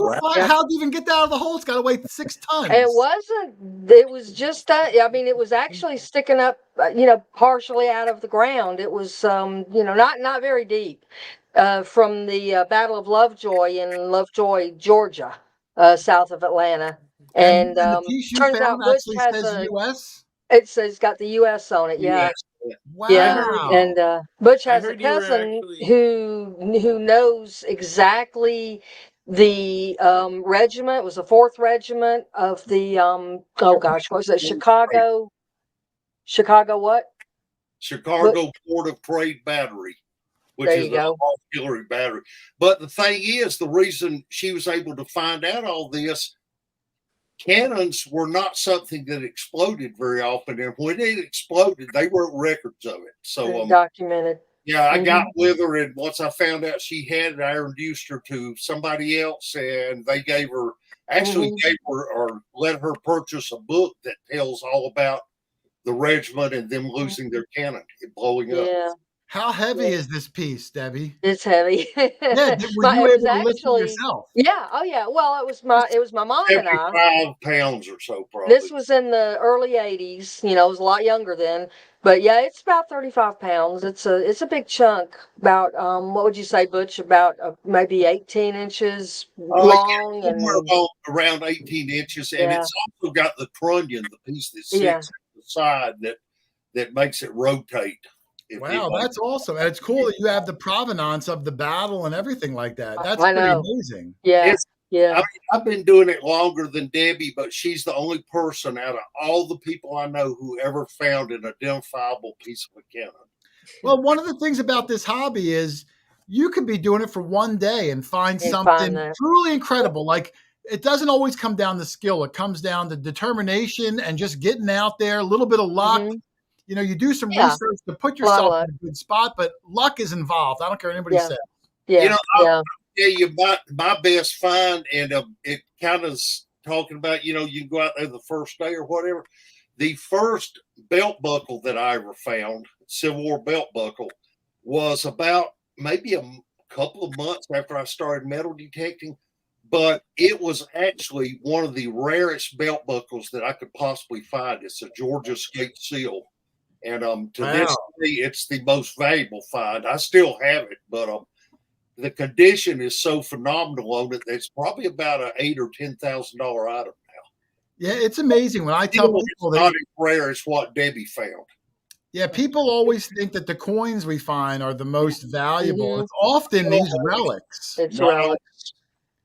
How'd you even get that out of the hole? It's got to weigh 6 tons. It was just, I mean, it was actually sticking up, partially out of the ground. It was, not very deep, from the Battle of Lovejoy in Lovejoy, Georgia, south of Atlanta. And the piece you turns found out Butch actually has says U.S.? It says got the U.S. on it. Yeah. Wow. Yeah, and Butch has a heard you were cousin actually- who knows exactly the regiment. It was the 4th Regiment of the what was it? Chicago what? Chicago Port of Trade Battery, which There is you go. an artillery battery. But the thing is, the reason she was able to find out all this, cannons were not something that exploded very often, and when it exploded, they wrote records of it. So documented. yeah, I got with her, and once I found out she had it, I introduced her to somebody else, and they gave her or let her purchase a book that tells all about the regiment and them losing their cannon and blowing up. Yeah. How heavy is this piece, Debbie? It's heavy. Yeah, were you able to lift it yourself? Yeah. Oh yeah. Well, it was my mom and I. 75 pounds or so, probably. This was in the early 80s. I was a lot younger then. But yeah, it's about 35 pounds. It's a big chunk. About what would you say, Butch? About maybe 18 inches long, and around 18 inches, and it's also got the trunnion, the piece that sits at the side that makes it rotate. Wow, that's awesome. And it's cool that you have the provenance of the battle and everything like that. That's pretty amazing. Yeah. Yeah. I mean, I've been doing it longer than Debbie, but she's the only person out of all the people I know who ever found an identifiable piece of a cannon. Well, one of the things about this hobby is you could be doing it for one day and find something truly incredible. Like, it doesn't always come down to skill. It comes down to determination and just getting out there, a little bit of luck. You do some research to put yourself in a good spot, but luck is involved. I don't care what anybody says. Yeah. I'll tell you my best find, and it kind of talking about, you can go out there the first day or whatever. The first belt buckle that I ever found, Civil War belt buckle, was about maybe a couple of months after I started metal detecting, but it was actually one of the rarest belt buckles that I could possibly find. It's a Georgia Skate Seal. And to this day, it's the most valuable find. I still have it, but the condition is so phenomenal on it that it's probably about an $8,000 or $10,000 item now. Yeah, it's amazing when I tell people it's not as rare as what Debbie found. Yeah, people always think that the coins we find are the most valuable. It's often these relics. It's relics.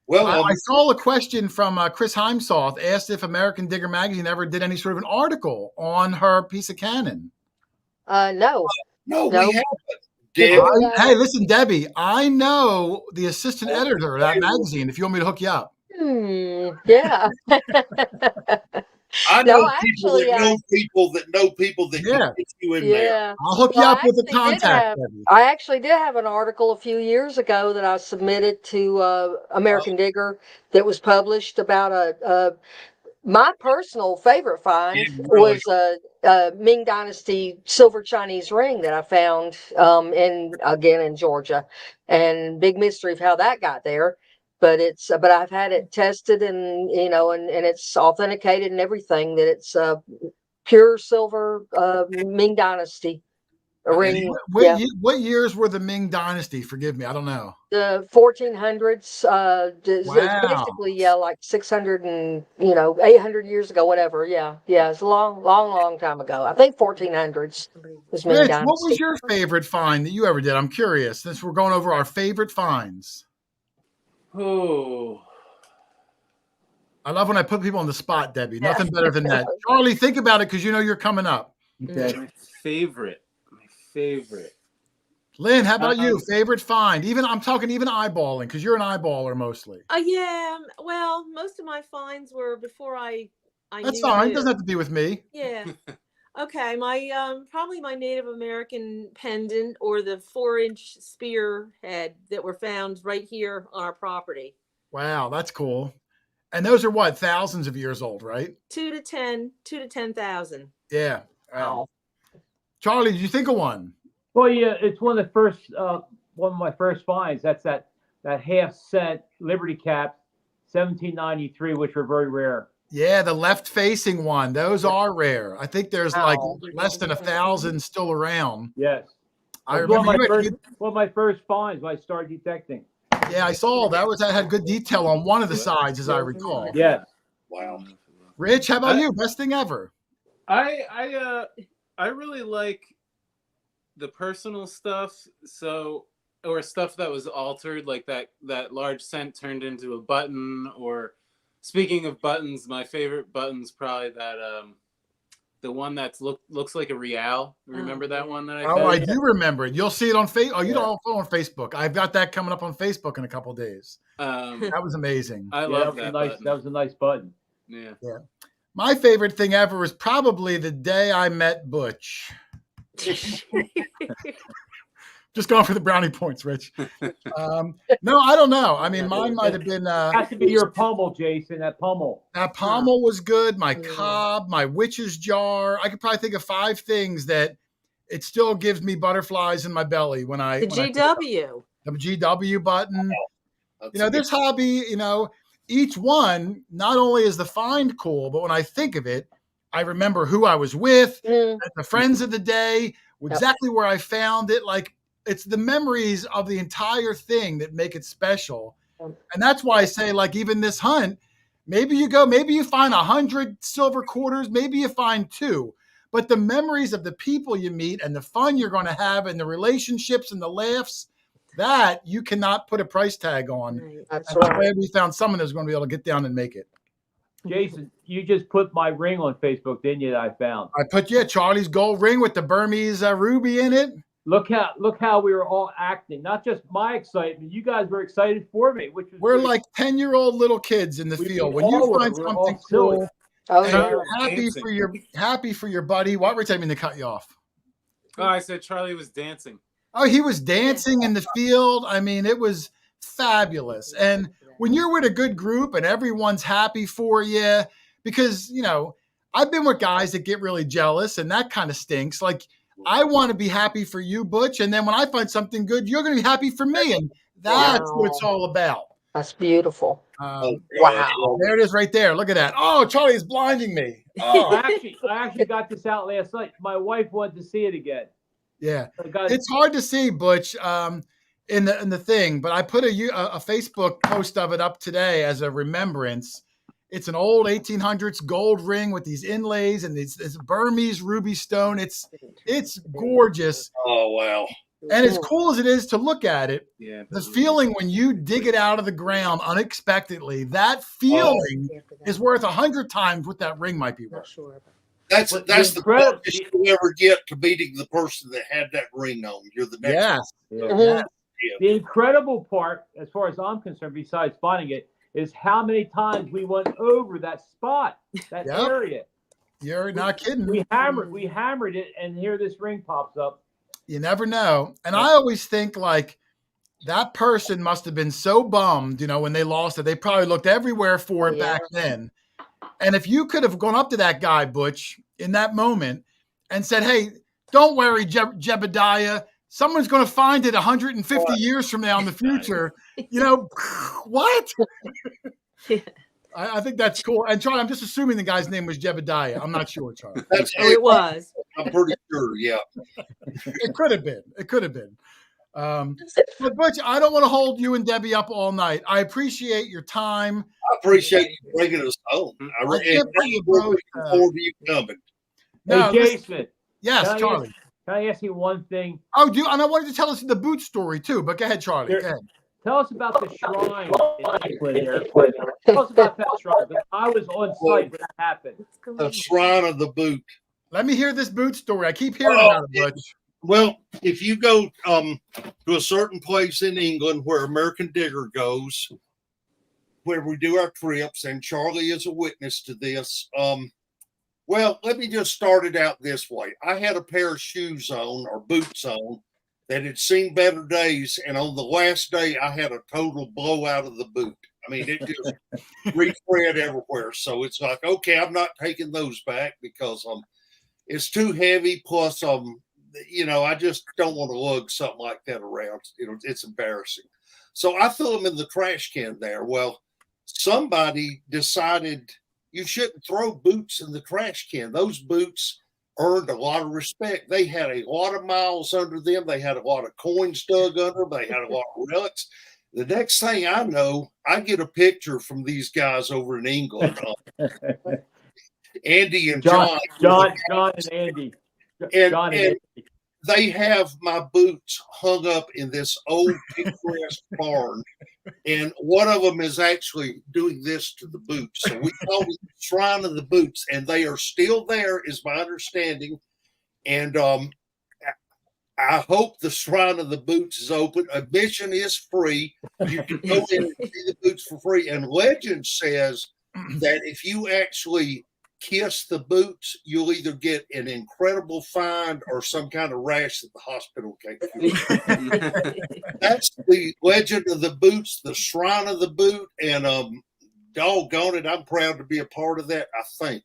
Well, I saw a question from Chris Heimsoth, asked if American Digger magazine ever did any sort of an article on her piece of cannon. No. No, we haven't. Hey, listen, Debbie, I know the assistant editor of that magazine if you want me to hook you up. Yeah. I know people that know people that can get you in there. I'll hook you up with a contact. I actually did have an article a few years ago that I submitted to American Digger that was published about my personal favorite find was a Ming Dynasty silver Chinese ring that I found in Georgia, and big mystery of how that got there. But I've had it tested and it's authenticated and everything that it's pure silver Ming Dynasty. A ring. What years were the Ming Dynasty? Forgive me, I don't know. The 1400s. It's Wow. basically like 600 and 800 years ago, whatever. Yeah, it's a long time ago. I think 1400s was Ming Rich, Dynasty. what was your favorite find that you ever did? I'm curious, since we're going over our favorite finds. Oh, I love when I put people on the spot, Debbie. Nothing better than that. Charlie, think about it because you know you're coming up. Okay. my favorite. Lynn, how about you? Favorite find? I'm talking even eyeballing because you're an eyeballer mostly. Yeah. Well, most of my finds were before I That's knew fine. It you. doesn't have to be with me. Yeah. Okay. My probably my Native American pendant or the 4-inch spearhead that were found right here on our property. Wow, that's cool. And those are what, thousands of years old, right? 2 to 10,000. Yeah. Wow. Charlie, did you think of one? Well, yeah, it's one of my first finds. That's that half-cent Liberty cap, 1793, which were very rare. Yeah, the left-facing one. Those are rare. I think there's like less than 1,000 still around. Yes. I remember one of my first finds when I started detecting. Yeah, I saw that had good detail on one of the sides, as I recall. Yes. Wow. Rich, how about you? Best thing ever. I really like the personal stuff. Or stuff that was altered, like that large cent turned into a button. Or speaking of buttons, my favorite button's probably that the one that looks like a real. Remember that one that I found? Oh, I do remember it. You'll see it on Facebook. Oh, you don't follow on Facebook. I've got that coming up on Facebook in a couple of days. That was amazing. I love that button. That was a nice button. Yeah. My favorite thing ever was probably the day I met Butch. Just going for the brownie points, Rich. No, I don't know. I mean, mine might have been. It has to be your pommel, Jason. That pommel. That pommel was good. My cob, my witch's jar. I could probably think of 5 things that it still gives me butterflies in my belly when I. The GW. The GW button. That's This hobby, each one, not only is the find cool, but when I think of it, I remember who I was with, the friends of the day, exactly where I found it. Like, it's the memories of the entire thing that make it special. And that's why I say, like, even this hunt, maybe you find 100 silver quarters, maybe you find 2, but the memories of the people you meet and the fun you're going to have and the relationships and the laughs, that you cannot put a price tag on. Right. That's And I'm right. glad we found someone who's going to be able to get down and make it. Jason, you just put my ring on Facebook, didn't you? That I found. I put Charlie's gold ring with the Burmese ruby in it. Look how we were all acting. Not just my excitement. You guys were excited for me, which was We're great. like 10-year-old little kids in the field. When you all find were. We're something all silly. cool Oh, and yeah. you're happy Dancing. for your buddy. What, Rich? I mean to cut you off. Oh, I said Charlie was dancing. Oh, he was dancing in the field. I mean, it was fabulous. And when you're with a good group and everyone's happy for you, because, I've been with guys that get really jealous and that kind of stinks. Like, I want to be happy for you, Butch. And then when I find something good, you're going to be happy for me. And that's what it's all about. That's beautiful. Wow. There it is right there. Look at that. Oh, Charlie is blinding me. Oh, I actually got this out last night. My wife wanted to see it again. yeah. I got It's hard to see, Butch, in the thing, but I put a Facebook post of it up today as a remembrance. It's an old 1800s gold ring with these inlays and this Burmese ruby stone. It's gorgeous. Oh, wow. And as cool as it is to look at it, Yeah. the feeling when you dig it out of the ground unexpectedly, that feeling is worth 100 times what that ring might be Not worth. sure. That's But the incredible- closest you ever get to meeting the person that had that ring on. You're the next. Yes. Yeah. Yeah. The incredible part, as far as I'm concerned, besides finding it, is how many times we went over that spot, that Yep. area. You're not kidding. We hammered it, and here this ring pops up. You never know. And I always think like that person must have been so bummed, when they lost it. They probably looked everywhere for it back then. And if you could have gone up to that guy, Butch, in that moment and said, hey, don't worry, Jebediah, someone's going to find it 150 years from now in the future. What? I think that's cool. And Charlie, I'm just assuming the guy's name was Jebediah. I'm not sure, Charlie. Oh, it was. I'm pretty sure. Yeah. It could have been. It could have been. But Butch, I don't want to hold you and Debbie up all night. I appreciate your time. I appreciate you bringing us home. I can't believe you both, looking forward to you coming. No, Hey, listen- Jason. yes, Can I Charlie. Can I ask you one thing? Oh, and I wanted to tell us the boot story too, but go ahead, Charlie. Go ahead. Tell us about the shrine in England here. Tell us about that shrine. I was on site when it happened. The Shrine of the Boot. Let me hear this boot story. I keep hearing about it, Butch. Well, if you go to a certain place in England where American Digger goes, where we do our trips, and Charlie is a witness to this. Well, let me just start it out this way. I had a pair of shoes on, or boots on, that had seen better days, and on the last day, I had a total blowout of the boot. I mean, it just re-thread everywhere. So it's like, okay, I'm not taking those back because it's too heavy. Plus, I just don't want to lug something like that around. It's embarrassing. So I threw them in the trash can there. Well, somebody decided you shouldn't throw boots in the trash can. Those boots earned a lot of respect. They had a lot of miles under them. They had a lot of coins dug under them. They had a lot of relics. The next thing I know, I get a picture from these guys over in England, Andy and John. John and Andy. John and Andy. They have my boots hung up in this old picturesque barn, and one of them is actually doing this to the boots. So we call it the Shrine of the Boots, and they are still there, is my understanding. And I hope the Shrine of the Boots is open. Admission is free. You can go in and see the boots for free. And legend says that if you actually kiss the boots, you'll either get an incredible find or some kind of rash that the hospital can't cure. That's the legend of the boots, the Shrine of the Boot, and doggone it, I'm proud to be a part of that. I think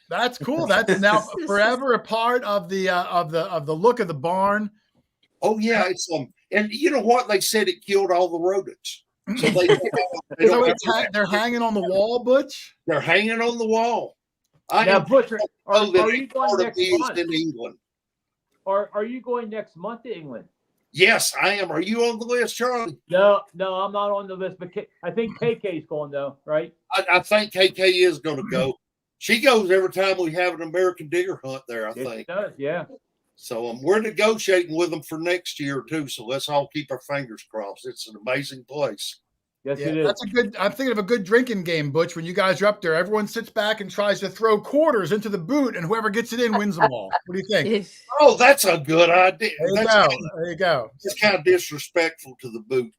that's cool. That's now forever a part of the look of the barn. Oh yeah, it's and you know what? They said it killed all the rodents. So they're hanging on the wall, Butch. They're hanging on the wall. Now, Butch, are you going next month? In England? Are you going next month to England? Yes, I am. Are you on the list, Charlie? No, I'm not on the list. But I think KK's going though, right? I think KK is going to go. She goes every time we have an American Digger hunt there. I think. It does, yeah. So we're negotiating with them for next year too. So let's all keep our fingers crossed. It's an amazing place. Yes, it is. That's a good. I'm thinking of a good drinking game, Butch. When you guys are up there, everyone sits back and tries to throw quarters into the boot, and whoever gets it in wins them all. What do you think? Oh, that's a good idea. There you go. It's kind of disrespectful to the boot.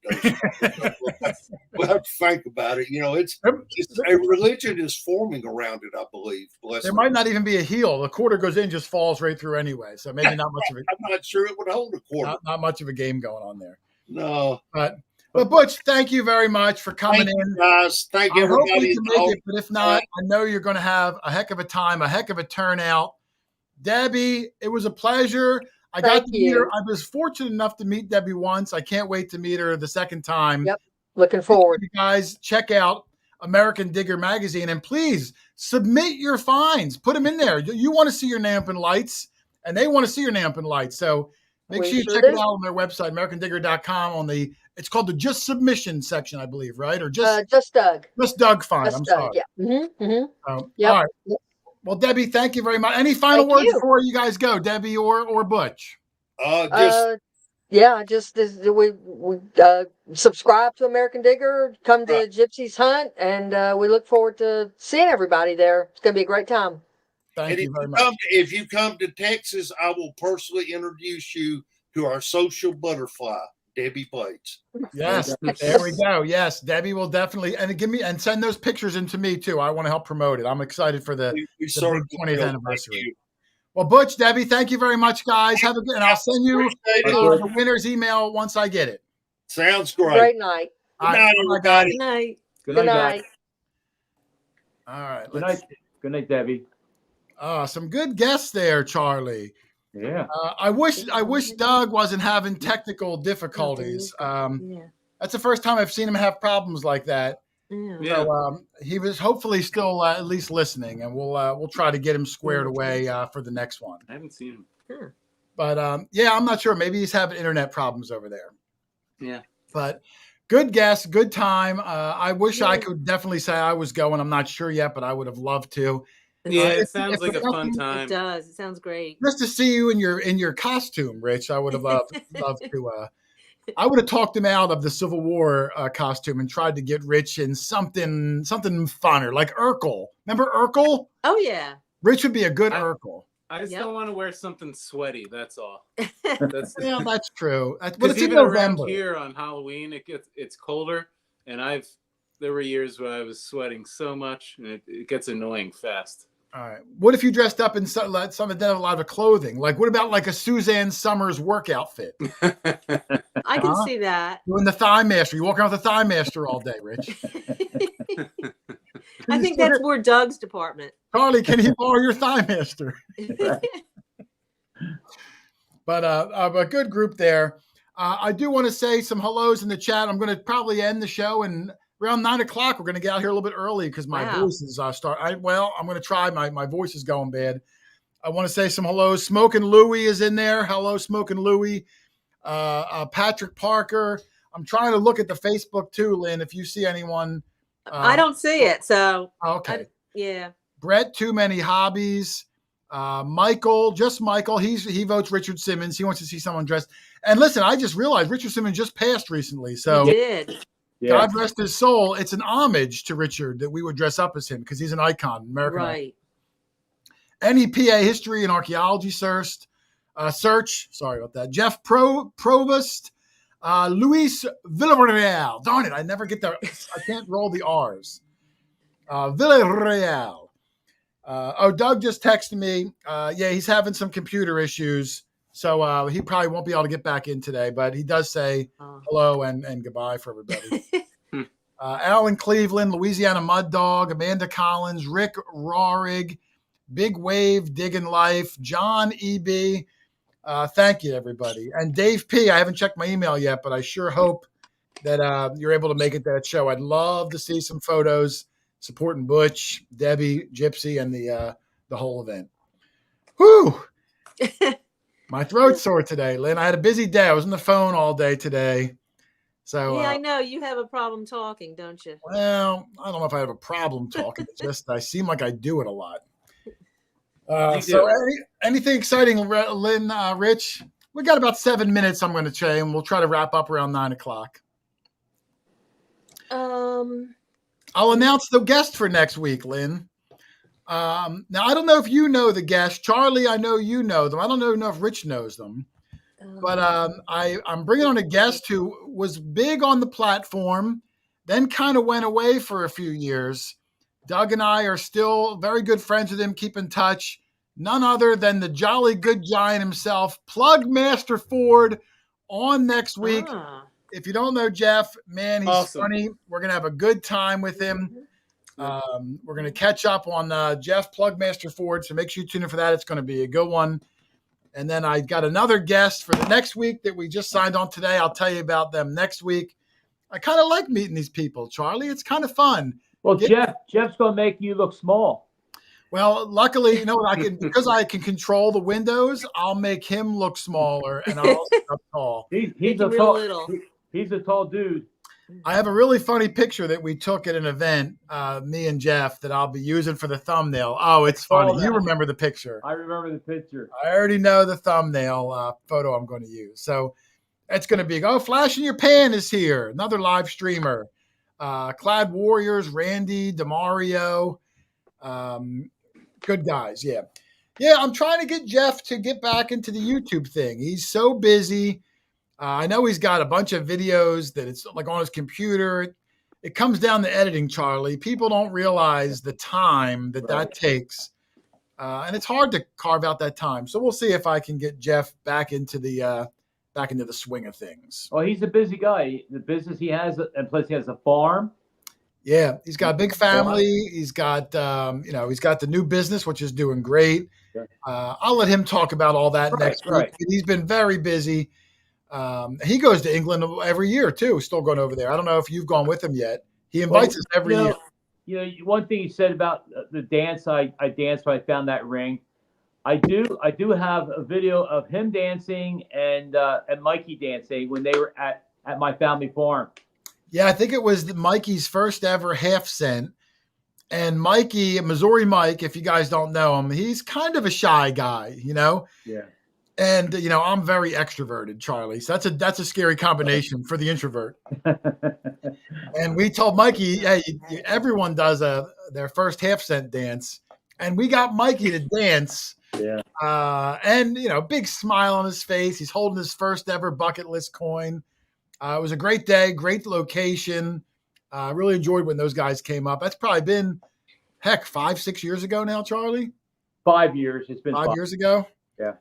We'll have to think about it. It's a religion is forming around it, I believe. There might not even be a heel. The quarter goes in, just falls right through anyway. So maybe not much of it. I'm not sure it would hold a quarter. Not much of a game going on there. No. But Butch, thank you very much for coming in, guys. Thank you, everybody. I hope we can make it, but if not, I know you're going to have a heck of a time, a heck of a turnout. Debbie, it was a pleasure. I was fortunate enough to meet Debbie once. I can't wait to meet her the second time. Yep, looking forward. You guys, check out American Digger magazine, and please submit your finds. Put them in there. You want to see your Nampin Lights, and they want to see your Nampin Lights. So make sure you check it out on their website, AmericanDigger.com, it's called the Just Submission section, I believe, right? Or Just Doug. Just Doug find. Just I'm Doug, sorry. Yeah. All right. Well, Debbie, thank you very much. Any final words before you guys go, Debbie or Butch? Just we subscribe to American Digger, come to Gypsy's Hunt, and we look forward to seeing everybody there. It's going to be a great time. Thank you very much. If you come to Texas, I will personally introduce you to our social butterfly, Debbie Blades. Yes, there we go. Yes, Debbie will definitely and send those pictures in to me too. I want to help promote it. I'm excited for the 20th anniversary. Well, Butch, Debbie, thank you very much, guys. Have a good, and I'll send you the winner's email once I get it. Sounds great. Great night. Good night, everybody. Good night. Good night. All right. Good night, Debbie. Some good guests there, Charlie. Yeah. I wish Doug wasn't having technical difficulties. That's the first time I've seen him have problems like that. Yeah. Yeah. So he was hopefully still at least listening, and we'll try to get him squared away for the next one. I haven't seen him. But yeah, I'm not sure. Maybe he's having internet problems over there. Yeah. But good guess, good time. I wish I could definitely say I was going. I'm not sure yet, but I would have loved to. Yeah, it If sounds like a fun It time. does. It sounds great. Just to see you in your costume, Rich. I would have loved to. I would have talked him out of the Civil War costume and tried to get Rich in something funner, like Urkel. Remember Urkel? Oh yeah. Rich would be a good Urkel. I just don't want to wear something sweaty. That's all. That's Yeah, that's true. But because it's in even around November. here on Halloween, it's colder, and there were years where I was sweating so much, and it gets annoying fast. All right. What if you dressed up in something that had a lot of clothing? Like, what about like a Suzanne Summers workout fit? I can see that. Doing the Thigh Master. You walk around with the Thigh Master all day, Rich. I think that's more Doug's department. Carly, can he borrow your Thigh Master? But a good group there. I do want to say some hellos in the chat. I'm going to probably end the show, and around 9 o'clock, we're going to get out here a little bit early because my voice is I'm going to try. My voice is going bad. I want to say some hellos. Smoking Louie is in there. Hello, Smoking Louie. Patrick Parker. I'm trying to look at the Facebook too, Lynn, if you see anyone. I don't see it. So okay. Yeah. Brett, Too Many Hobbies. Michael, just Michael. He votes Richard Simmons. He wants to see someone dressed. And listen, I just realized Richard Simmons just passed recently. So he did. Yeah. God rest his soul. It's an homage to Richard that we would dress up as him because he's an icon, American icon. Right. NEPA History and Archaeology Search. Sorry about that. Jeff Provost. Luis Villarreal. Darn it, I never get there. I can't roll the R's. Villarreal. Doug just texted me. Yeah, he's having some computer issues, so he probably won't be able to get back in today. But he does say hello and goodbye for everybody. Alan Cleveland, Louisiana Mud Dog, Amanda Collins, Rick Rorig, Big Wave, Digging Life, John E.B. Thank you, everybody. And Dave P., I haven't checked my email yet, but I sure hope that you're able to make it to that show. I'd love to see some photos supporting Butch, Debbie, Gypsy, and the whole event. Whew! My throat's sore today, Lynn. I had a busy day. I was on the phone all day today. So yeah, I know you have a problem talking, don't you? Well, I don't know if I have a problem talking. It's just I seem like I do it a lot. So anything exciting, Lynn, Rich? We got about 7 minutes, I'm going to say, and we'll try to wrap up around 9 o'clock. I'll announce the guest for next week, Lynn. Now, I don't know if you know the guest. Charlie, I know you know them. I don't know if Rich knows them. But I'm bringing on a guest who was big on the platform, then kind of went away for a few years. Doug and I are still very good friends with him, keep in touch. None other than the jolly good giant himself, Plug Master Ford, on next week. If you don't know Jeff, man, he's awesome. Funny. We're going to have a good time with him. We're going to catch up on Jeff Plug Master Ford, so make sure you tune in for that. It's going to be a good one. And then I got another guest for the next week that we just signed on today. I'll tell you about them next week. I kind of like meeting these people, Charlie. It's kind of fun. Well, Jeff's going to make you look small. Well, luckily, because I can control the windows, I'll make him look smaller, and I'll also look tall. He's a tall. Little. He's a tall dude. I have a really funny picture that we took at an event, me and Jeff, that I'll be using for the thumbnail. Oh, it's funny. You remember the picture. I remember the picture. I already know the thumbnail photo I'm going to use. So it's going to be, Flash in Your Pan is here. Another live streamer. Clad Warriors, Randy, DeMario. Good guys, yeah. Yeah, I'm trying to get Jeff to get back into the YouTube thing. He's so busy. I know he's got a bunch of videos that it's like on his computer. It comes down to editing, Charlie. People don't realize the time that takes. And it's hard to carve out that time. So we'll see if I can get Jeff back into the swing of things. Well, he's a busy guy. The business he has, and plus he has a farm. Yeah, he's got a big family. He's got, he's got the new business, which is doing great. I'll let him talk about all that next week. He's been very busy. He goes to England every year too. Still going over there. I don't know if you've gone with him yet. He invites us every year. You know, one thing you said about the dance, I danced when I found that ring. I do have a video of him dancing and Mikey dancing when they were at my family farm. Yeah, I think it was Mikey's first ever half cent. And Mikey, Missouri Mike, if you guys don't know him, he's kind of a shy guy, you know? Yeah. And, you know, I'm very extroverted, Charlie. So that's a scary combination for the introvert. And we told Mikey, hey, everyone does their first half cent dance. And we got Mikey to dance. Yeah. And, you know, big smile on his face. He's holding his first ever bucket list coin. It was a great day, great location. I really enjoyed when those guys came up. That's probably been, 5-6 years ago now, Charlie. 5 years. It's been 5 years ago. Yeah.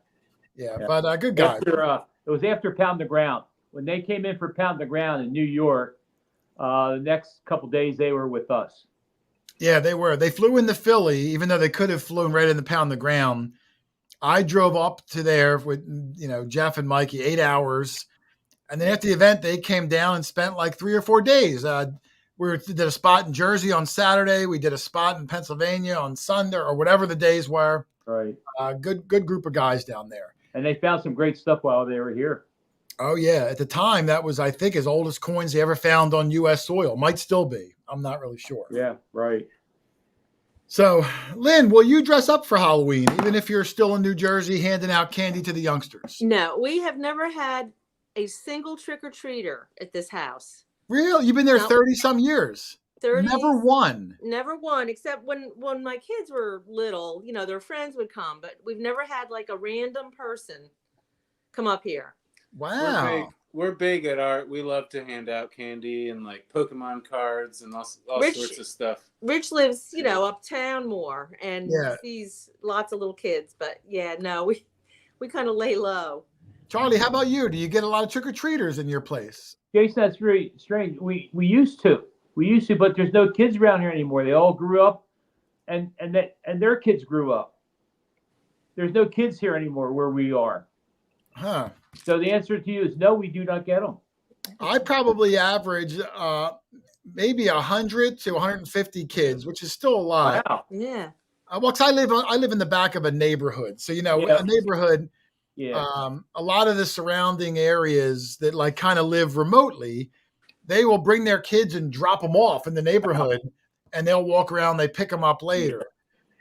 Yeah. But good guys. It was after Pound the Ground. When they came in for Pound the Ground in New York, the next couple days they were with us. Yeah, they were. They flew into Philly, even though they could have flown right in the Pound the Ground. I drove up to there with, you know, Jeff and Mikey, 8 hours. And then after the event, they came down and spent like 3 or 4 days. We did a spot in Jersey on Saturday. We did a spot in Pennsylvania on Sunday, or whatever the days were. Right. Good group of guys down there. And they found some great stuff while they were here. Oh, yeah. At the time, that was, I think, as old as coins they ever found on U.S. soil. Might still be. I'm not really sure. Yeah, right. So, Lynn, will you dress up for Halloween, even if you're still in New Jersey handing out candy to the youngsters? No, we have never had a single trick-or-treater at this house. Really? You've been there No. 30-some years. 30, Never one. Never one, except when my kids were little, you know, their friends would come, but we've never had like a random person come up here. Wow. We're big at we love to hand out candy and like Pokemon cards and all sorts of stuff. Rich lives, you know, uptown more and sees lots of little kids, but yeah, no, we kind of lay low. Charlie, how about you? Do you get a lot of trick-or-treaters in your place? Jason, that's really strange. We used to, but there's no kids around here anymore. They all grew up, and their kids grew up. There's no kids here anymore where we are. Huh. So the answer to you is no. We do not get them. I probably average maybe 100 to 150 kids, which is still a lot. Wow. Yeah. Well, 'cause I live in the back of a neighborhood, so you know, a neighborhood. Yeah. A lot of the surrounding areas that like kind of live remotely, they will bring their kids and drop them off in the neighborhood, and they'll walk around. They pick them up later,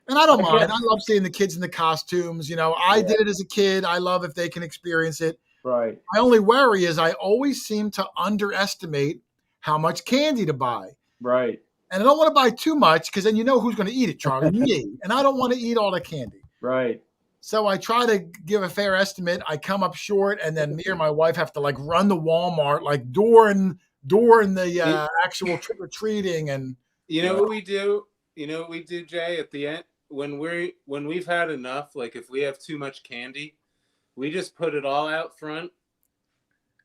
and I don't mind. I love seeing the kids in the costumes. You know, I did it as a kid. I love if they can experience it. Right. My only worry is I always seem to underestimate how much candy to buy. Right. And I don't want to buy too much because then you know who's going to eat it, Charlie, me. And I don't want to eat all the candy. Right. So I try to give a fair estimate. I come up short, and then me or my wife have to like run to Walmart, like during the actual trick or treating. And you know what we do? You know what we do, Jay? At the end, when we've had enough, like if we have too much candy, we just put it all out front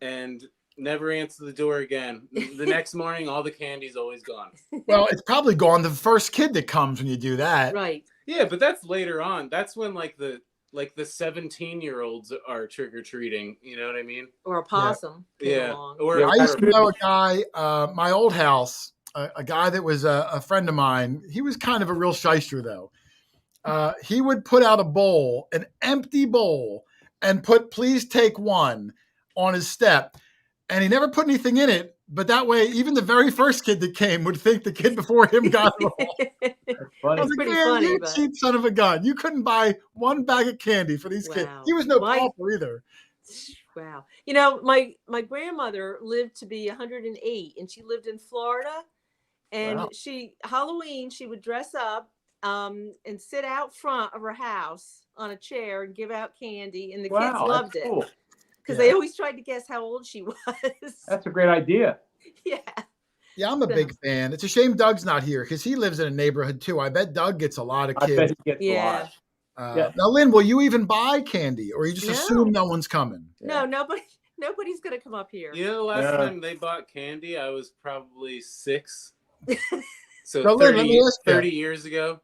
and never answer the door again. The next morning, all the candy's always gone. Well, it's probably gone the first kid that comes when you do that. Right. Yeah, but that's later on. That's when like the 17-year-olds are trick-or-treating, you know what I mean? Or a possum. Yeah. Or I used to know a guy, my old house, a guy that was a friend of mine. He was kind of a real shyster though. He would put out a bowl, an empty bowl, and put "please take one" on his step. And he never put anything in it, but that way, even the very first kid that came would think the kid before him got it all. That's funny. I was like, pretty man, funny, you but- cheap son of a gun. You couldn't buy one bag of candy for these kids. Wow. He was no My- pauper either. Wow. You know, my grandmother lived to be 108 and she lived in Florida. And Wow. Halloween, she would dress up and sit out front of her house on a chair and give out candy. And the kids loved that's it cool. because they always tried to guess how old she was. That's a great idea. Yeah. Yeah, I'm a big fan. It's a shame Doug's not here because he lives in a neighborhood too. I bet Doug gets a lot of I bet kids. he gets a Yeah. lot. Yeah. Now, Lynn, will you even buy candy, or you just assume no one's coming? No, nobody's gonna come up here. You know, the last time they bought candy, I was probably 6. So Now, Lynn, let me ask you. 30 years ago.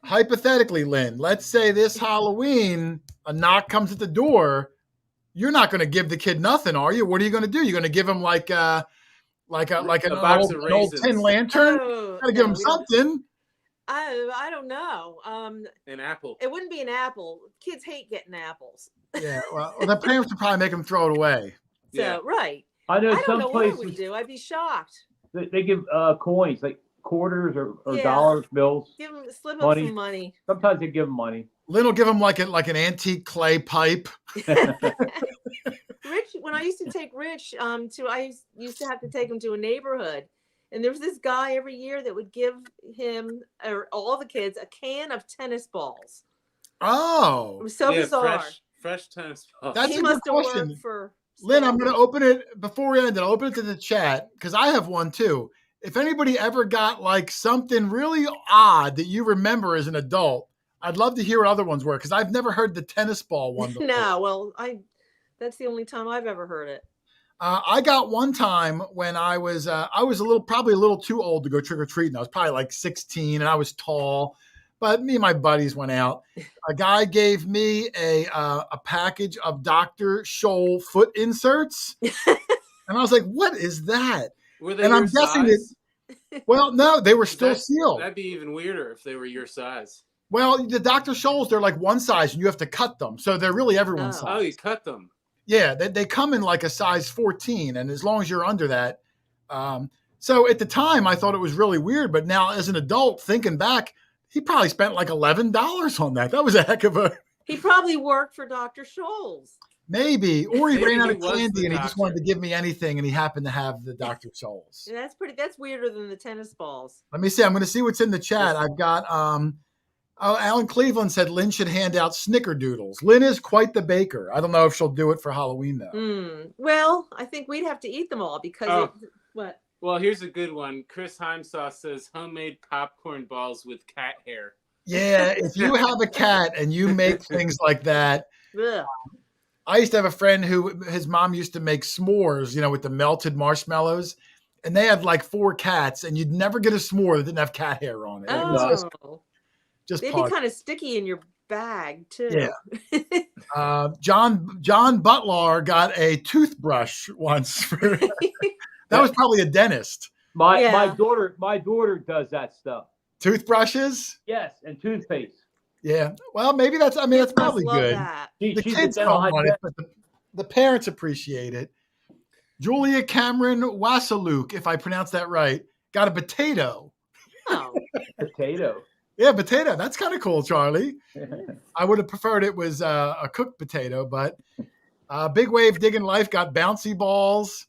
Hypothetically, Lynn, let's say this Halloween, a knock comes at the door. You're not going to give the kid nothing, are you? What are you going to do? You're going to give him like like an box old, of an old tin raisins. lantern. Oh, Gotta give no, them we don't- something. I don't know. An apple. It wouldn't be an apple. Kids hate getting apples. Yeah, well, the parents would probably make them throw it away. So Yeah. right. I know I don't some know what I would places do. I'd be shocked. they give coins like quarters or Yeah. dollars, bills. Slip up Money. some money. Sometimes they give them money. Lynn will give them like an antique clay pipe. Rich, when I used to take Rich, used to have to take him to a neighborhood, and there was this guy every year that would give him or all the kids a can of tennis balls. It Oh, was so bizarre. Fresh tennis balls. That's He a good must have question. worked for Lynn, I'm going to Starbucks. open it before we end it. I'll open it to the chat because I have one too. If anybody ever got like something really odd that you remember as an adult, I'd love to hear what other ones were because I've never heard the tennis ball one before. No, well, that's the only time I've ever heard it. I got one time when I was probably a little too old to go trick or treating. I was probably like 16 and I was tall, but me and my buddies went out. A guy gave me a package of Dr. Scholl foot inserts, and I was like, "What is that?" Were they And your I'm guessing size? Well, no, they were still sealed. That'd be even weirder if they were your size. Well, the Dr. Scholl's, they're like one size, and you have to cut them, so they're really everyone's Oh. size. Oh, you cut them. Yeah, they come in like a size 14, and as long as you're under that. So at the time, I thought it was really weird, but now as an adult, thinking back, he probably spent like $11 on that. That was a heck of a He probably worked for Dr. Scholl's. maybe, or he Maybe ran out he of was candy the and he just doctor. wanted to give me anything, and he happened to have the Dr. Scholl's. Yeah, that's weirder than the tennis balls. Let me see. I'm going to see what's in the chat. I've got Alan Cleveland said Lynn should hand out snickerdoodles. Lynn is quite the baker. I don't know if she'll do it for Halloween though. Well, I think we'd have to eat them all because what? Well, here's a good one. Chris Heimsauce says homemade popcorn balls with cat hair. Yeah, if you have a cat and you make things like that. Ugh. I used to have a friend who his mom used to make s'mores, with the melted marshmallows, and they had like 4 cats, and you'd never get a s'more that didn't have cat hair on it. It was just They'd part. be kind of sticky in your bag too. Yeah. John Butler got a toothbrush once. That was probably a dentist. My daughter does that stuff. Toothbrushes? Yes, and toothpaste. Yeah. Well, maybe that's Kids probably must love good. that. The She's kids a dental don't want it, hygienist. but the parents appreciate it. Julia Cameron Wasaluk, if I pronounce that right, got a potato. Oh, Potato. Yeah, potato. That's kind of cool, Charlie. I would have preferred it was a cooked potato, but Big Wave Digging Life got bouncy balls.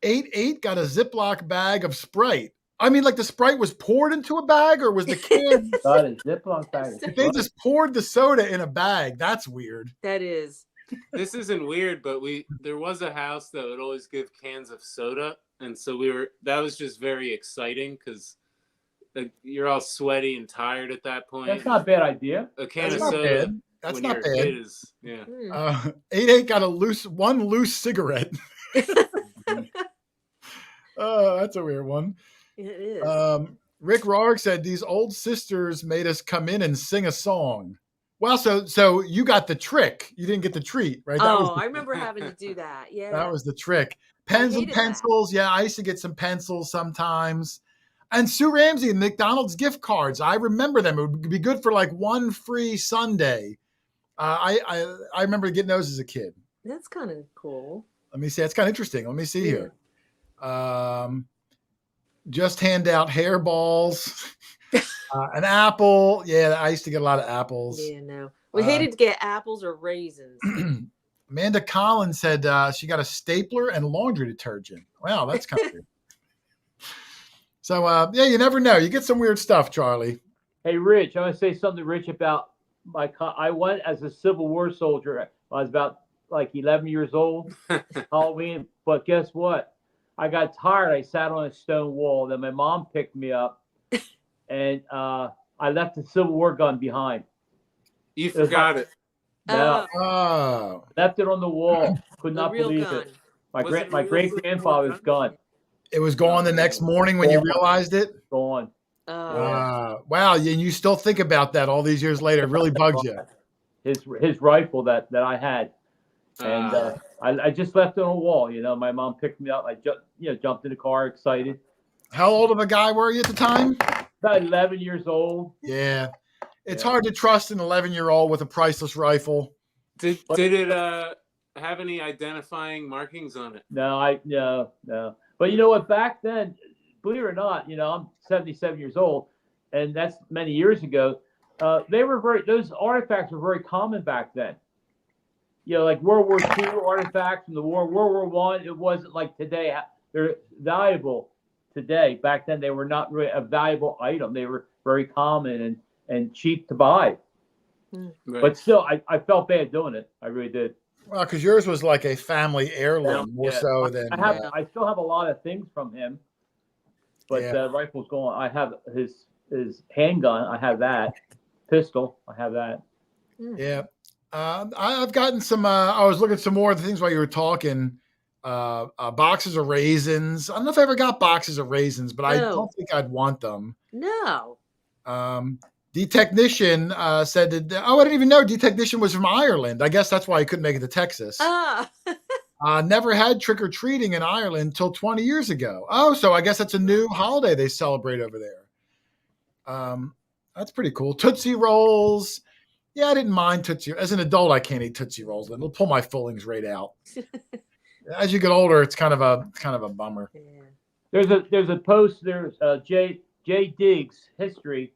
8-8 got a Ziploc bag of Sprite. I mean, like the Sprite was poured into a bag, or was the can? Got a Ziploc bag. They just poured the soda in a bag. That's weird. that is. This isn't weird, but there was a house that would always give cans of soda, and so that was just very exciting because you're all sweaty and tired at that point. That's not a bad idea. A can That's of not soda bad. That's when not you're a bad. kid is yeah. 8-8 got one loose cigarette. Oh, that's a weird one. It is. Rick Rorg said these old sisters made us come in and sing a song. Well, so you got the trick. You didn't get the treat, right? I remember having to do that. Yeah. That was the trick. Pens and hated that. pencils. Yeah, I used to get some pencils sometimes. And Sue Ramsey and McDonald's gift cards. I remember them. It would be good for like one free Sunday. I remember getting those as a kid. That's kind of cool. Let me see. That's kind of interesting. Let me see here. Just hand out hairballs. An apple. Yeah, I used to get a lot of apples. Yeah, no. We hated to get apples or raisins. Amanda Collins said she got a stapler and laundry detergent. Wow, that's kind of weird. So, yeah, you never know. You get some weird stuff, Charlie. Hey, Rich, I want to say something to Rich about I went as a Civil War soldier. I was about like 11 years old, Halloween. But guess what? I got tired. I sat on a stone wall. Then my mom picked me up, and I left the Civil War gun behind. You forgot it. No, Oh, left it on the wall. Could The not real believe gun. it. Was it My real great Civil grandfather's War gun it was gone the next morning when you realized it? gone. Wow, and you still think about that all these years later. It really bugs you. His rifle that I had. And I just left it on a wall. My mom picked me up. I jumped in the car, excited. How old of a guy were you at the time? About 11 years old. Yeah. It's hard to trust an 11-year-old with a priceless rifle. Did it have any identifying markings on it? No. But you know what? Back then, believe it or not, I'm 77 years old, and that's many years ago. Those artifacts were very common back then. Like World War II artifacts from the war, World War I. It wasn't like today. They're valuable today. Back then, they were not really a valuable item. They were very common and cheap to buy. Right. But still, I felt bad doing it. I really did. Well, because yours was like a family heirloom more so than. I still have a lot of things from him, but the rifle's gone. I have his handgun. I have that pistol. I have that. Yeah. I've gotten some. I was looking at some more of the things while you were talking. Boxes of raisins. I don't know if I ever got boxes of raisins, but I don't think I'd want them. No. D-Technician said that. I didn't even know D-Technician was from Ireland. I guess that's why he couldn't make it to Texas. Never had trick or treating in Ireland until 20 years ago. Oh, so I guess that's a new holiday they celebrate over there. That's pretty cool. Tootsie Rolls. Yeah, I didn't mind Tootsie. As an adult, I can't eat Tootsie Rolls. It'll pull my fillings right out. As you get older, it's kind of a bummer. Yeah. There's a post. There's Jay Diggs history.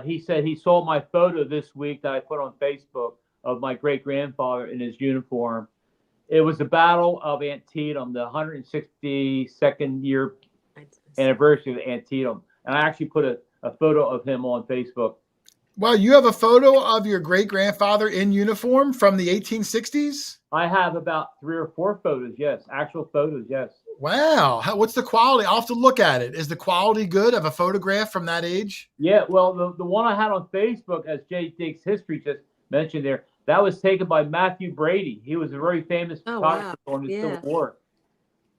He said he saw my photo this week that I put on Facebook of my great grandfather in his uniform. It was the Battle of Antietam, the 162nd year anniversary of Antietam, and I actually put a photo of him on Facebook. Well, you have a photo of your great-grandfather in uniform from the 1860s? I have about 3 or 4 photos, yes. Actual photos, yes. Wow. What's the quality? I'll have to look at it. Is the quality good of a photograph from that age? Yeah, well, the one I had on Facebook, as Jay Diggs History just mentioned there, that was taken by Matthew Brady. He was a very famous photographer on the Civil War.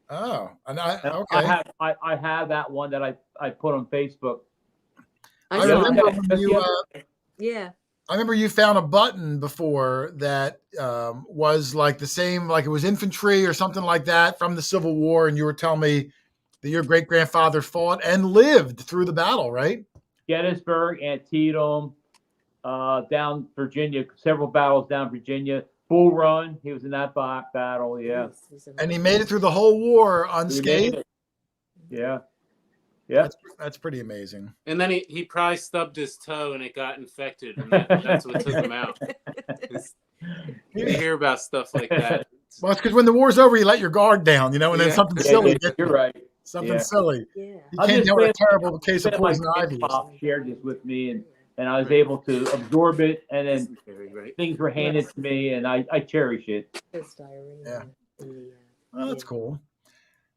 Oh, okay. I have that one that I put on Facebook. I remember when you, I remember you found a button before that was like the same, like it was infantry or something like that from the Civil War, and you were telling me that your great grandfather fought and lived through the battle, right? Gettysburg, Antietam, down Virginia, several battles down Virginia. Bull Run, he was in that battle, yeah. And he made it through the whole war unscathed. Yeah. Yeah, that's pretty amazing. And then he probably stubbed his toe and it got infected, and that's what took him out. You hear about stuff like that. Well, it's because when the war's over, you let your guard down, and then something silly. You're right. Something silly. Yeah. You can't deal with a terrible case of poison ivy. Pop shared this with me, and I was able to absorb it, and then things were handed to me, and I cherish it. Yeah. Well, that's cool.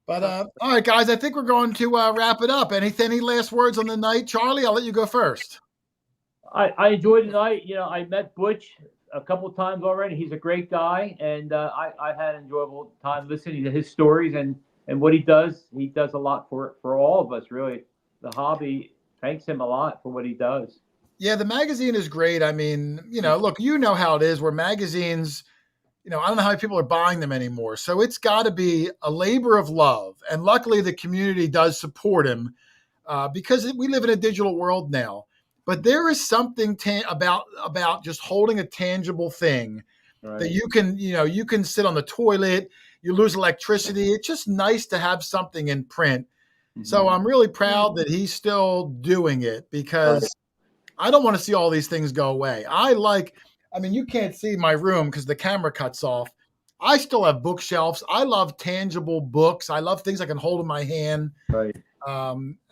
But all right, guys, I think we're going to wrap it up. Any last words on the night? Charlie, I'll let you go first. I enjoyed the night. I met Butch a couple of times already. He's a great guy, and I had an enjoyable time listening to his stories and what he does. He does a lot for all of us, really. The hobby thanks him a lot for what he does. Yeah, the magazine is great. I mean, look, how it is where magazines, I don't know how many people are buying them anymore. So it's got to be a labor of love. And luckily the community does support him because we live in a digital world now. But there is something about just holding a tangible thing that you can sit on the toilet, you lose electricity. It's just nice to have something in print. Mm-hmm. So I'm really proud that he's still doing it because I don't want to see all these things go away. You can't see my room because the camera cuts off. I still have bookshelves. I love tangible books. I love things I can hold in my hand. Right.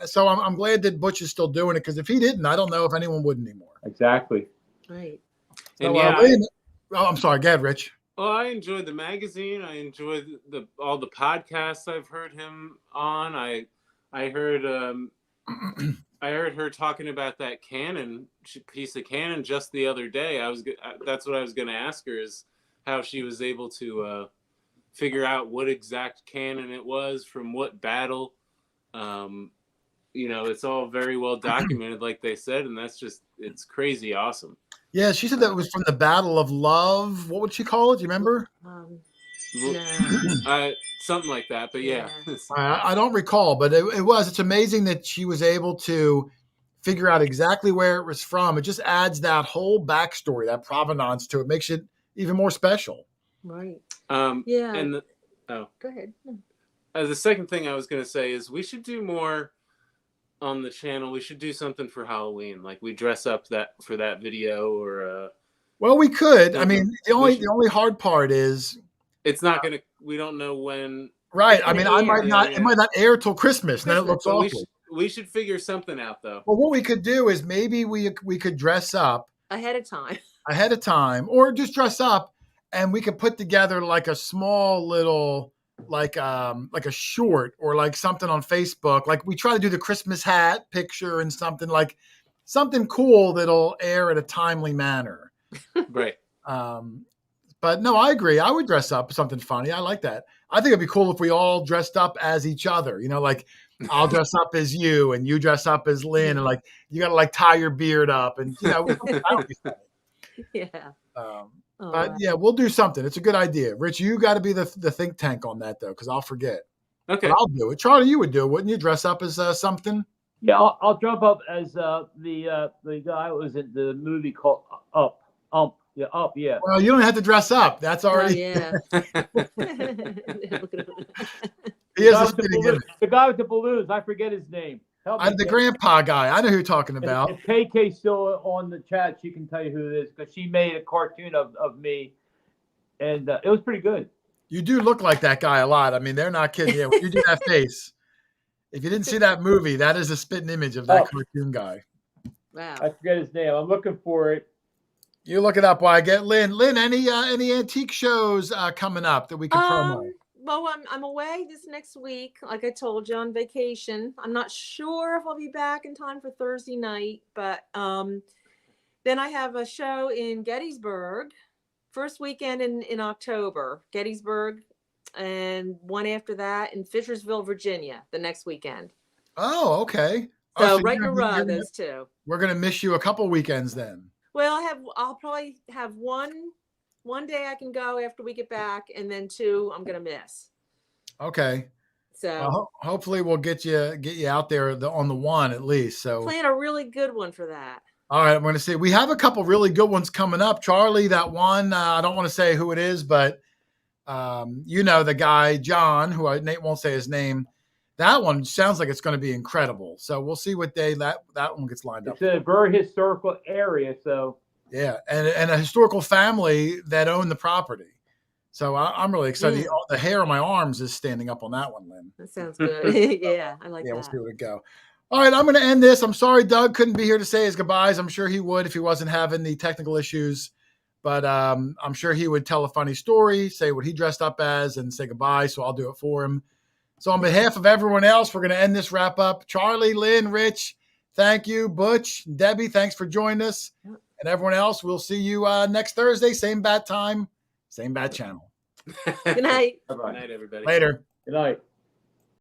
So I'm glad that Butch is still doing it because if he didn't, I don't know if anyone would anymore. Exactly. Right. So, I'm sorry. Go ahead, Rich. Well, I enjoyed the magazine. I enjoyed all the podcasts I've heard him on. I heard I heard her talking about that piece of Canon just the other day. That's what I was going to ask her, is how she was able to figure out what exact cannon it was from what battle. It's all very well documented, like they said, and it's crazy awesome. Yeah, she said that was from the Battle of Love. What would she call it? Do you remember? No. Something like that. But yeah. I don't recall, but it was. It's amazing that she was able to figure out exactly where it was from. It just adds that whole backstory, that provenance to it, makes it even more special. Right. Yeah. And go ahead. The second thing I was going to say is we should do more on the channel. We should do something for Halloween, like we dress up for that video or. Well, we could. I mean, the only hard part is it's not going to. We don't know when. Right. I mean, it might not air till Christmas, and then it looks awful. We should figure something out, though. Well, what we could do is maybe we could dress up ahead of time, or just dress up, and we could put together like a small little like a short or like something on Facebook. Like we try to do the Christmas hat picture and something cool that'll air in a timely manner. Right. But no, I agree. I would dress up something funny. I like that. I think it'd be cool if we all dressed up as each other. You know, like I'll dress up as you and you dress up as Lynn, and like you got to like tie your beard up, and you know, that would be funny. Yeah. But yeah, we'll do something. It's a good idea. Rich, you got to be the think tank on that though, because I'll forget. Okay. But I'll do it. Charlie, you would do it, wouldn't you? Dress up as something. Yeah, I'll jump up as the guy who was in the movie called Up. Yeah. Well, you don't have to dress up. That's already. Yeah. The guy with the balloons. I forget his name. The grandpa guy. I know who you're talking about. If KK's still on the chat, she can tell you who it is because she made a cartoon of me, and it was pretty good. You do look like that guy a lot. I mean, they're not kidding. Yeah, when you do that face. If you didn't see that movie, that is a spitting image of that cartoon guy. Wow. I forget his name. I'm looking for it. You look it up while I get Lynn. Lynn, any antique shows coming up that we can promo? Well, I'm away this next week, like I told you, on vacation. I'm not sure if I'll be back in time for Thursday night, but then I have a show in Gettysburg, first weekend in October, Gettysburg, and one after that in Fishersville, Virginia, the next weekend. Oh, okay. So right in a row, those two. We're gonna miss you a couple weekends then. Well, I'll probably have one day I can go after we get back, and then two I'm gonna miss. Okay. So hopefully we'll get you out there on the one at least. So plan a really good one for that. All right, I'm going to say we have a couple really good ones coming up. Charlie, that one I don't want to say who it is, but you know the guy John, who Nate won't say his name. That one sounds like it's going to be incredible. So we'll see what day that one gets lined up. It's a very historical area, so yeah, and a historical family that own the property. So I'm really excited. Yeah. The hair on my arms is standing up on that one, Lynn. That sounds good. Yeah, I like that. Yeah, we'll see where it go. All right, I'm going to end this. I'm sorry Doug couldn't be here to say his goodbyes. I'm sure he would if he wasn't having the technical issues. But I'm sure he would tell a funny story, say what he dressed up as, and say goodbye. So I'll do it for him. So on behalf of everyone else, we're going to end this wrap up. Charlie, Lynn, Rich, thank you. Butch, Debbie, thanks for joining us. Yep. And everyone else, we'll see you next Thursday. Same bat time, same bat channel. Good night. Good night, everybody. Later. good night.